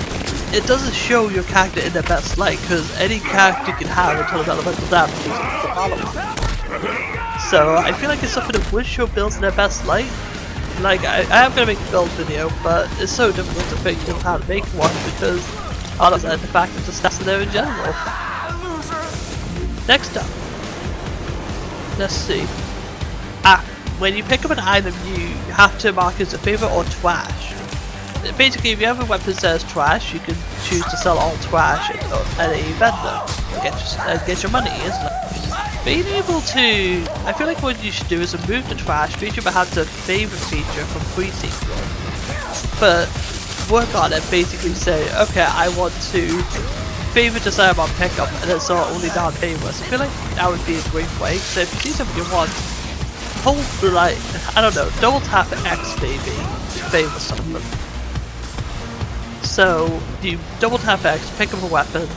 it doesn't show your character in their best light, because any character can have a ton of elemental damage using the follow-up. So I feel like it's something that would show builds in their best light. Like, I am going to make a build video, but it's so difficult to think of how to make one because honestly the fact that the stats are there in general. Next up, let's see. When you pick up an item, you have to mark it as a favourite or trash. Basically, if you have a weapon that says trash, you can choose to sell all trash at a vendor and get your money instantly. Being able to, I feel like what you should do is remove the trash feature but have the favourite feature from pre-sequel. But work on it, basically say, okay, I want to favourite this item on pickup and then sell only non-favourites. I feel like that would be a great way. So if you see something you want, hold the like, I don't know, double tap X maybe to favour something. So you double tap X, pick up a weapon,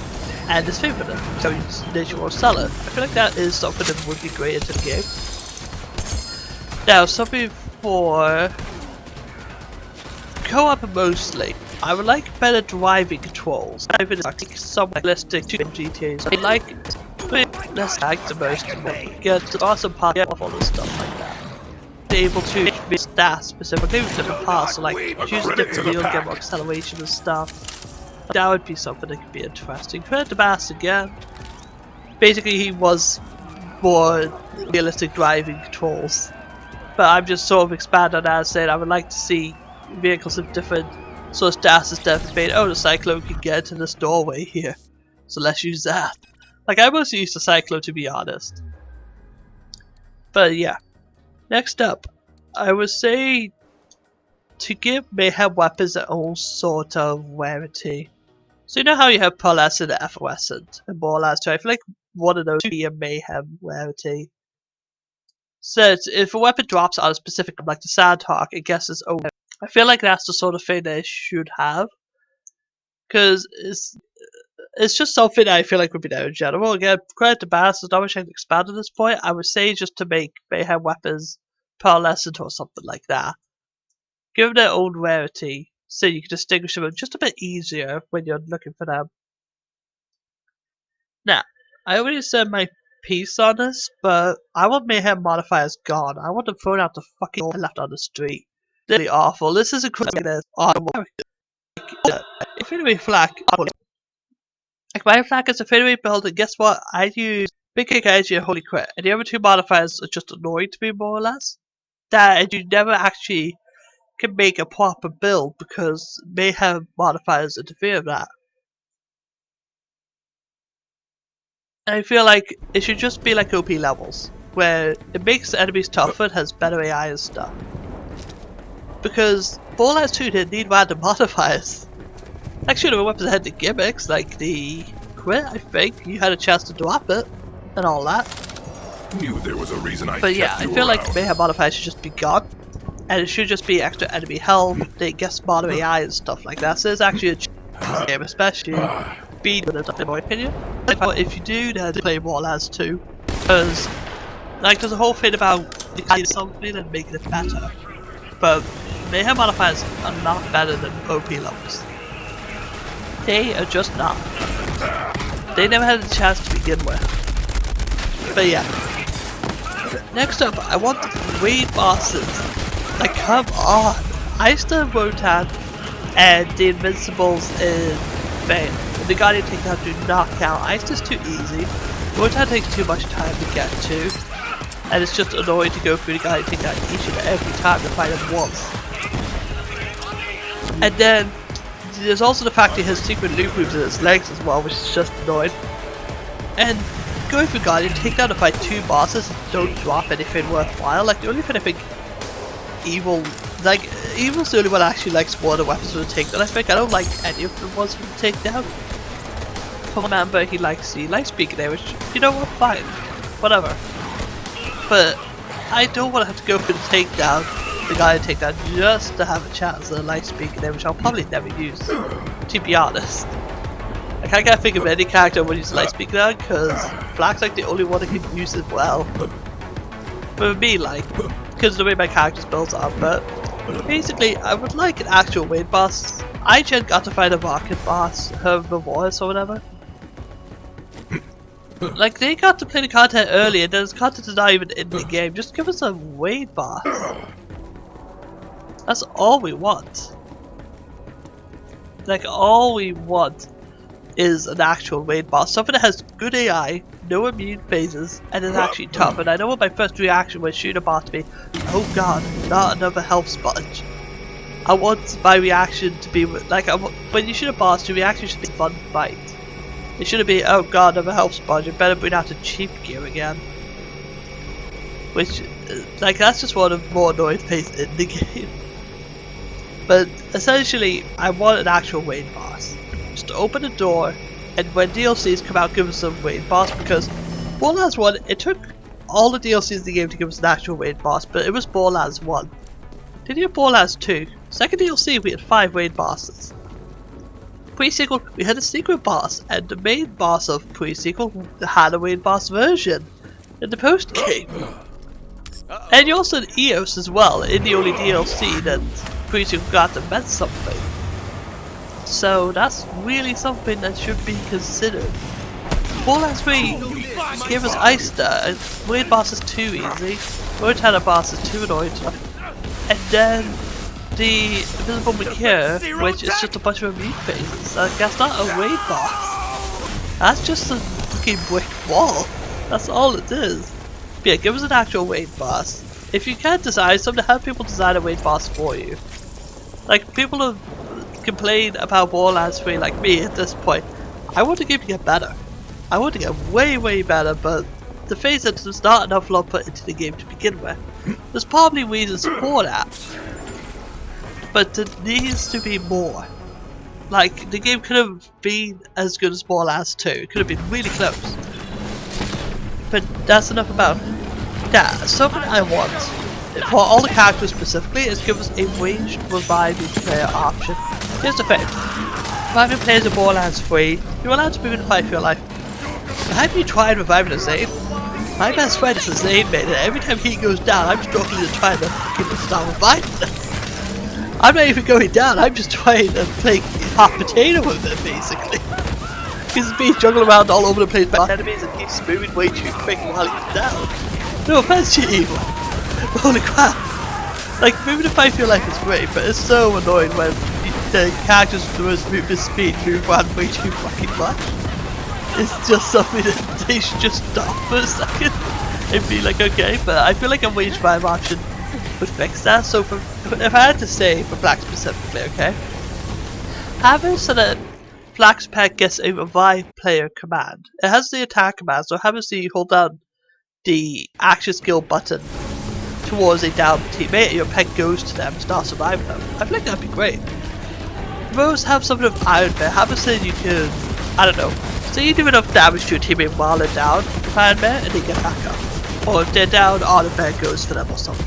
and just favourite it, so you literally will sell it. I feel like that is something that would be great into the game. Now, something for co-op mostly. I would like better driving controls. I've been like some realistic to GTAs. I like less lag the most. Get awesome parts of all this stuff like that. Be able to make stats specifically with different parts, so like choose a different wheel, get more acceleration and stuff. That would be something that could be interesting. Compared to Bass again, basically he was more realistic driving controls. But I'm just sort of expanding on that and saying I would like to see vehicles with different sort of stats instead of being, oh, the Cyclone can get into this doorway here, so let's use that. Like, I mostly use the Cyclone to be honest. But yeah. Next up, I would say to give Mayhem weapons their own sort of rarity. So you know how you have pearlescent and effervescent and borderlands 2? I feel like one of those would be a Mayhem rarity. So if a weapon drops on a specific, like the Sandhawk, it gets its own. I feel like that's the sort of thing they should have, because it's just something that I feel like would be there in general. Again, credit to Bass, there's not much I can expand at this point. I would say just to make Mayhem weapons pearlescent or something like that. Give them their own rarity, so you can distinguish them just a bit easier when you're looking for them. Now, I already said my piece on this, but I want Mayhem modifiers gone. I want them thrown out the fucking door and left on the street. Really awful. This is a criticism that's awful. Infinity Flak. Like, my flag is Infinity build, and guess what? I use Big Kick Energy and Holy Crit, and the other two modifiers are just annoying to me more or less. That you never actually can make a proper build because Mayhem modifiers interfere with that. And I feel like it should just be like OP levels, where it makes enemies tougher and has better AI and stuff. Because Borderlands 2 didn't need random modifiers. Actually, the weapons had the gimmicks, like the crit, I think. You had a chance to drop it, and all that. Knew there was a reason I But yeah, I feel like Mayhem modifiers should just be gone. And it should just be extra enemy health, they get smarter AI and stuff like that. So it's actually a game, especially being with it, in my opinion. If you do, then play Borderlands 2. Because, like, there's a whole thing about deciding something and making it better. But Mayhem modifiers are not better than OP levels. They are just not. They never had a chance to begin with. But yeah. Next up, I want the raid bosses. Like, come on. Eista, Rotan, and the Invincibles in Bane. The Guardian takedown do not count. Eista's too easy. Rotan takes too much time to get to. And it's just annoying to go through the Guardian takedown each and every time to fight him once. And then there's also the fact he has secret loop moves in his legs as well, which is just annoying. And going through Guardian takedown to fight two bosses don't drop anything worthwhile. Like, the only thing I think Evil's the only one that actually likes water weapons for the takedown. I think I don't like any of the ones for the takedown. from a member he likes the light speaker there, which, you know what, fine, whatever. But I don't want to have to go for the takedown, the guy takedown, just to have a chance at the light speaker there, which I'll probably never use, to be honest. Like, I can't think of any character I would use the light speaker now, because Black's like the only one that can use it well. But with me, like, because of the way my character's built up, but basically, I would like an actual raid boss. I just got to find a market boss, Herb Morris or whatever. Like, they got to play the content early, and there's content that's not even in the game. Just give us a raid boss. That's all we want. Like, all we want is an actual raid boss. Something that has good AI, no immune phases, and is actually tough. And I know what my first reaction was shooting a boss to be, oh god, not another health sponge. I want my reaction to be, like, when you shoot a boss, your reaction should be fun fight. It shouldn't be, oh god, another health sponge, I better bring out the cheap gear again. Which, like, that's just one of the more annoying things in the game. But essentially, I want an actual raid boss. Just to open the door, and when DLCs come out, give us some raid boss, because Borderlands 1, it took all the DLCs in the game to give us an actual raid boss, but it was Borderlands 1. Then you have Borderlands 2. Second DLC, we had 5 raid bosses. Pre-sequel, we had a secret boss, and the main boss of pre-sequel had a raid boss version in the post-game. And you also had EOS as well, in the only DLC that pre-sequel got that meant something. So that's really something that should be considered. Borderlands 3 gave us Eyster, and raid boss is too easy, Road boss is too annoying, and then the Invisible Macure, which is just a bunch of immune phases. Like, that's not a raid boss. That's just a fucking brick wall. That's all it is. But yeah, give us an actual raid boss. If you can't design something, have people design a raid boss for you. Like, people have complained about Borderlands 3 like me at this point. I want the game to get better. I want to get way better, but the face that there's not enough love put into the game to begin with. There's probably reasons for that. But there needs to be more. Like, the game could have been as good as Borderlands 2. It could have been really close. But that's enough about that. Something I want, for all the characters specifically, is give us a ranged reviving player option. Here's the thing. Reviving players in Borderlands 3, you're allowed to move in the fight for your life. Have you tried reviving a Zane? My best friend is a Zane mate, and every time he goes down, I'm struggling to try to start reviving them. I'm not even going down, I'm just trying to play hot potato with it, basically. He's being juggled around all over the place by enemies and keeps moving way too quick while he's down. No offense to you, holy crap. Like, moving the fight for your life is great, but it's so annoying when the characters with the most movement speed move around way too fucking much. It's just something that they should just stop for a second and be like, okay, but I feel like a ranged revive option would fix that. So if I had to say for Black specifically, okay, having so that Black's pet gets a revive player command. It has the attack command, so having you hold down the action skill button towards a down teammate and your pet goes to them and starts surviving them. I feel like that'd be great. Most have something of Iron Bear. Have a say you can, I don't know, say you do enough damage to a teammate while they're down with Iron Bear and they get back up. Or if they're down, Iron Bear goes for them or something.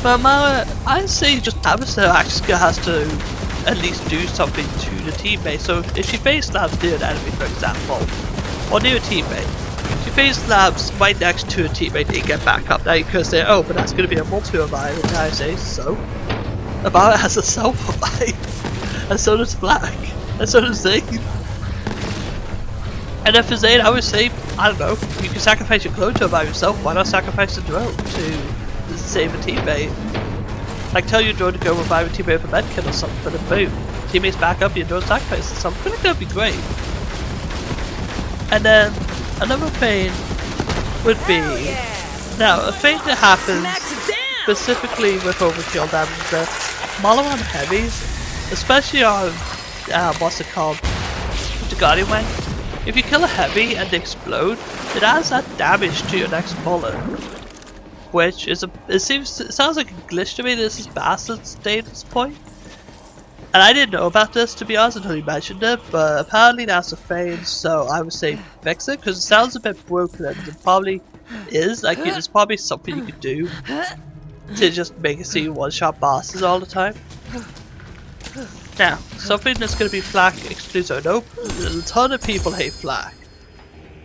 But I'd say just have a say action skill has to at least do something to the teammate. So if she face slams near an enemy, for example, or near a teammate, she face slams right next to a teammate and get back up. Now you could say, oh, but that's going to be a multi-revive, and I say, so? About has a self-revive, and so does Black, and so does Zane. And if for Zane, I would say, I don't know, you can sacrifice your clone to revive yourself, why not sacrifice the drone to save a teammate? Like, tell your drone to go revive a teammate with a medkit or something, and boom, teammates back up, your drone sacrifices something. I feel like that'd be great. And then, another thing would be, now, a thing that happens specifically with overkill damage is that Mollo on heavies, especially on, what's it called, the Guardian Wing, if you kill a heavy and they explode, it adds that damage to your next bullet. Which is it sounds like a glitch to me. This is Bastard state at this point. And I didn't know about this, to be honest, until you mentioned it, but apparently that's a thing, so I would say fix it, because it sounds a bit broken, and it probably is. Like, it's probably something you could do to just make it so you one-shot bosses all the time. Now, something that's going to be Flak exclusive. Nope, a ton of people hate Flak.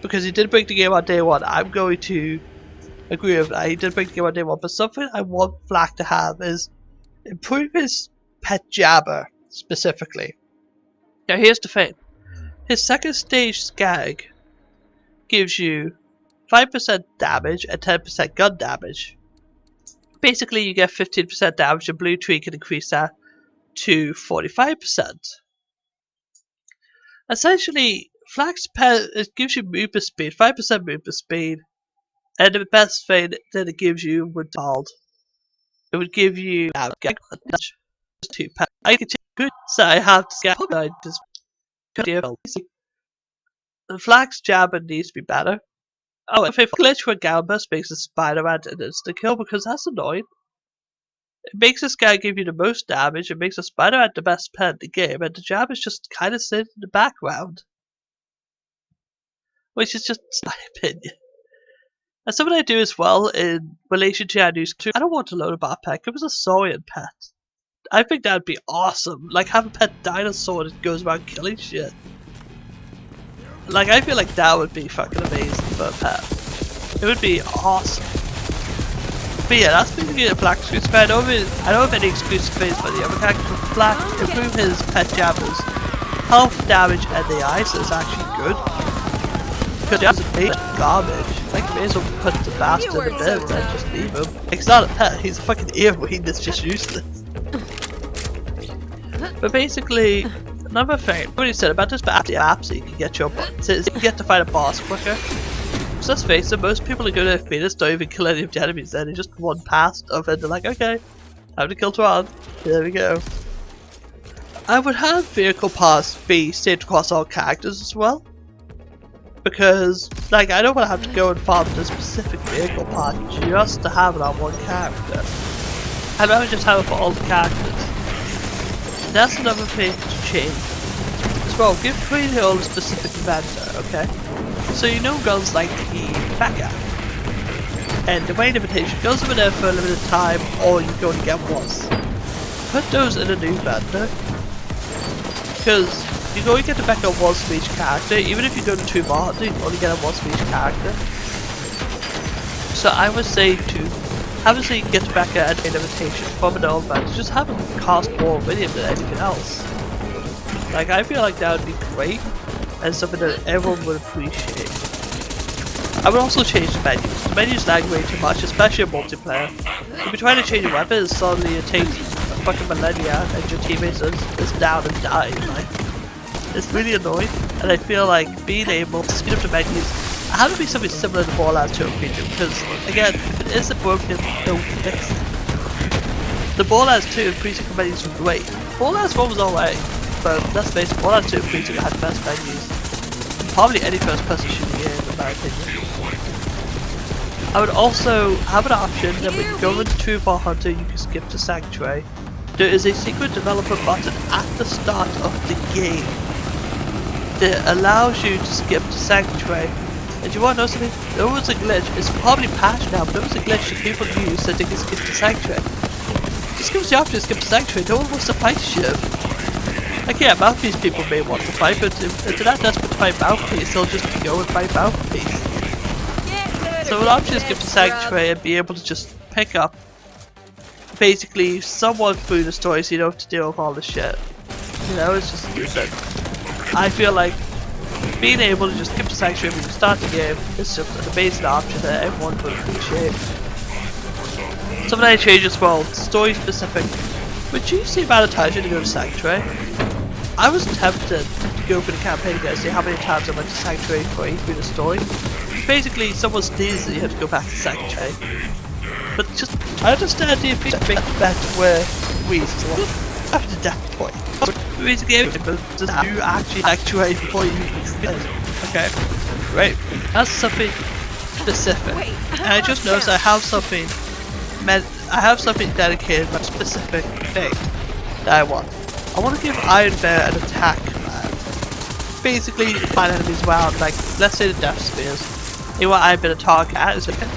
Because he did break the game on day one. I'm going to agree with that. He did break the game on day one. But something I want Flak to have is improve his pet Jabber, specifically. Now here's the thing. His second stage Skag gives you 5% damage and 10% gun damage. Basically you get 15% damage, and Blue Tree can increase that to 45%. Essentially, Flak's pet, it gives you movement speed, 5% movement speed, and the best thing that it gives you would be called, it would give you damage. Two pet. I can good, so I have to get just the Flak's Jabber needs to be better. Oh, if a glitch for Galbus makes a Spider-Man an instant kill, because that's annoying. It makes this guy give you the most damage, it makes a Spider-Man the best pet in the game, and the Jabber's just kind of sitting in the background. Which is just my opinion. And something I do as well in relation to our news too, I don't want to load a bot pet, it was a Saurian pet. I think that would be awesome. Like, have a pet dinosaur that goes around killing shit. Like, I feel like that would be fucking amazing for a pet. It would be awesome. But yeah, that's basically a Flak exclusive. I don't have any exclusive things for the other character. Flak, improve his pet Jabbers. Health, damage, and the ice is actually good. Because he has a big garbage. Like, you may as well put the bastard in the bin and just leave him. Like, he's not a pet, he's a fucking earwing that's just useless. But basically, another thing, what he said about this apps so you can get your buttons is you can get to fight a boss quicker. So let's face it, most people who go to Phoenix don't even kill any of the enemies there, they just run past of it and they're like, okay, time to kill Tron. There we go. I would have vehicle paths be saved across all characters as well. Because, like, I don't want to have to go and farm the specific vehicle path just to have it on one character. I'd rather just have it for all the characters. That's another thing to change. As well, give Green Hill a specific vendor, okay? So you know guns like the Becca and the Wayne Invitation goes over there for a limited time, or you go and get once. Put those in a new vendor. Because you go and get the Becca once for each character, even if you go to 2 mods, you can only get a once for each character. So I would say to have a so you can get Becca and Wayne Invitation from an old vendor, just have them cost more million than anything else. Like, I feel like that would be great, and something that everyone would appreciate. I would also change the menus. The menus lag way too much, especially in multiplayer. If you're trying to change your weapons, suddenly it takes a fucking millennia and your teammates is down and dying. Like, it's really annoying, and I feel like being able to speed up the menus, I have to be something similar to Borderlands 2 feature, because again, if it isn't broken, don't fix it. The Borderlands 2 increasing menus was great. Borderlands 1 was alright, but let's face it, Borderlands 2 increasing had the best menus. Probably any first person shooting game, in my opinion. I would also have an option that when you go into True for Hunter, you can skip to Sanctuary. There is a secret developer button at the start of the game that allows you to skip to Sanctuary. And you want to know something? There was a glitch, it's probably patched now, but there was a glitch that people use so they can skip to Sanctuary. Just gives you the option to skip to Sanctuary, no one wants to fight shit. Like, yeah, Mouthpiece people may want to fight, but if they're not desperate to fight Mouthpiece, they'll just go and fight Mouthpiece. So an option is skip to Sanctuary and be able to just pick up basically somewhat through the story so you don't have to deal with all the shit. You know, it's just stupid. I feel like being able to just skip to Sanctuary when you start the game is just an amazing option that everyone would appreciate. Something I changed as well, story specific. Would you see amount of times you to go to Sanctuary? I was tempted to go for the campaign again, see how many times I went to Sanctuary for through the story. Basically, someone sneezes and you have to go back to Sanctuary. But just, I understand the big bet where we still after that point. Basically, just do actually Sanctuary before you okay, great. That's something specific. And I just noticed I have something dedicated to a specific thing that I want. I want to give Iron Bear an attack command. Basically, find enemies around, like, let's say the Death Spears. You want Iron Bear to target at is okay.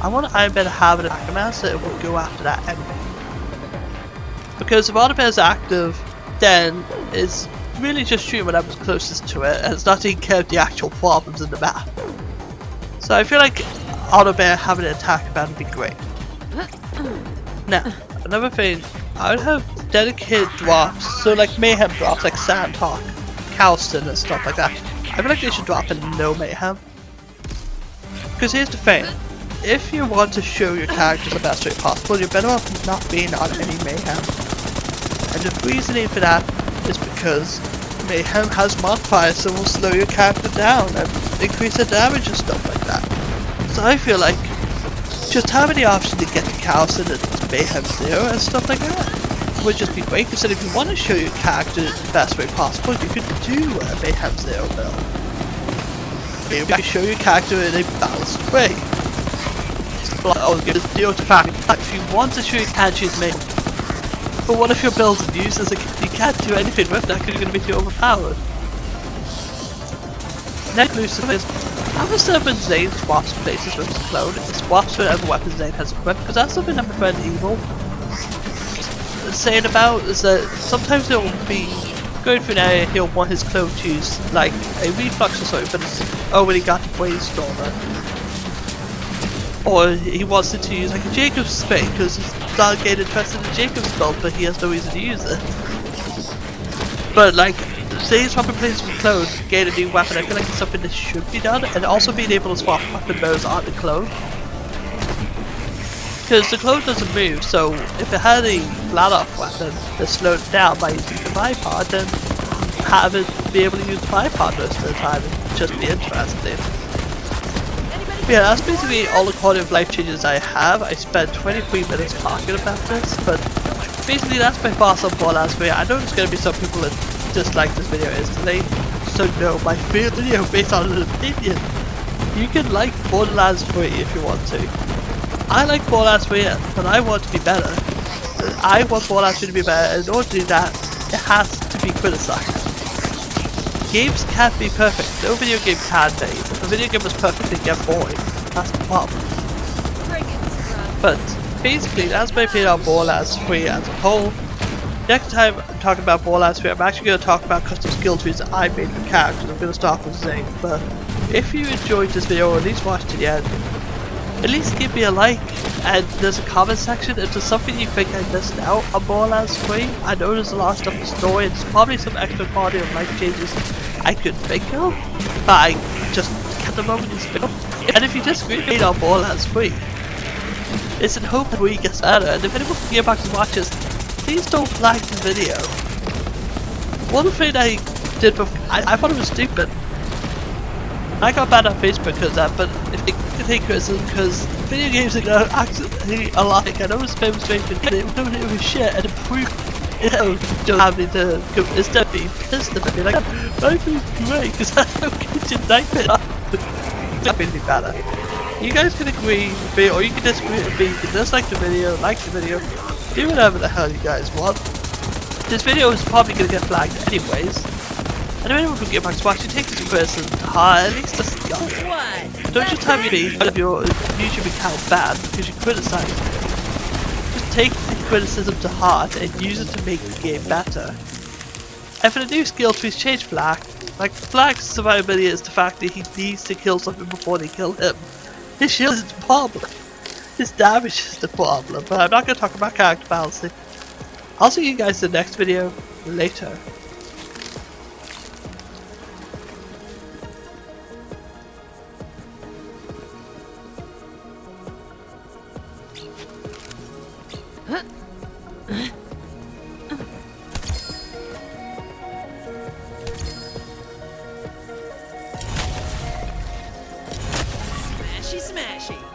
I want Iron Bear to have an attack command so it will go after that enemy. Because if Iron Bear is active, then it's really just shooting whatever's closest to it, and it's not taking care of the actual problems in the map. So I feel like Iron Bear having an attack command would be great. Now, another thing, I would have dedicated drops, so like mayhem drops, like Sandhawk, Calston and stuff like that. I feel like they should drop in no mayhem. Because here's the thing, if you want to show your characters the best way possible, you're better off not being on any mayhem. And the reasoning for that is because mayhem has modifiers that will slow your character down and increase the damage and stuff like that. So I feel like just having the option to get to Calston and mayhem 0 and stuff like that would just be great, because if you want to show your character the best way possible, you could do a mayhem 0 build. You can show your character in a balanced way. Oh, give us the fact if you want to show your character is mayhem, but what if your build and uses you can't do anything with that because you're going to be too overpowered? Next move is have a certain Zane swaps places with his clone. It swaps whatever weapon Zane has equipped, because that's something that my friend Evil is saying about, is that sometimes he'll be going through an area, he'll want his clone to use like a reflux or something, but it's already got the brainstormer. Or he wants it to use like a Jacob's Spade because he's not getting interested in Jacob's build, but he has no reason to use it. But like, say he's swapping places with clone, gain a new weapon, I feel like it's something that should be done, and also being able to swap weapon modes on the clone. Because the clone doesn't move, so if it had a flat off weapon that slowed it down by using the bipod, then have it be able to use the bipod most of the time and just be interesting. Yeah, that's basically all the quality of life changes I have. I spent 23 minutes talking about this, but basically that's my thoughts on Borderlands 3. I know there's going to be some people that dislike this video instantly, so no, my video based on an opinion. You can like Borderlands 3 if you want to. I like Borderlands 3, but I want to be better. I want Borderlands 3 to be better, and in order to do that, it has to be criticized. Games can't be perfect. No video game can be. If a video game was perfect, it'd get boring. That's the problem. But basically, that's my opinion on Borderlands 3 as a whole. Next time I'm talking about Borderlands 3, I'm actually going to talk about custom skill trees that I made for characters. I'm going to start with Zane. But if you enjoyed this video, or at least watched to the end, at least give me a like. And there's a comment section if there's something you think I missed out on Borderlands 3. I know there's a lot of stuff in the story, and there's probably some extra quality of life changes I could think of, but I just at the moment is film. And if you disagree with me on Borderlands 3, it's in hope that we get better. And if anyone from Gearbox watches, please don't flag the video. One thing I did before, I thought it was stupid. I got banned on Facebook because of that, but if you can take criticism, because video games are actually alike. I know it's famous Facebook, they don't do a shit and improve. You know, don't have me to go instead of being pissed at me like, I feel great because that's how kitchen nightmare. That made me better. You guys can agree with me, or you can disagree with me. You can dislike the video, like the video, do whatever the hell you guys want. This video is probably gonna get flagged anyways. And if anyone from Gearbox watching, take this person to heart, at least just don't just have your YouTube account banned because you criticize it. Just take the criticism to heart and use it to make the game better. And for the new skill trees, change Flag. Like, Flag's survivability is the fact that he needs to kill something before they kill him. His shield is the problem. His damage is the problem. But I'm not going to talk about character balancing. I'll see you guys in the next video later. Smashy, smashy.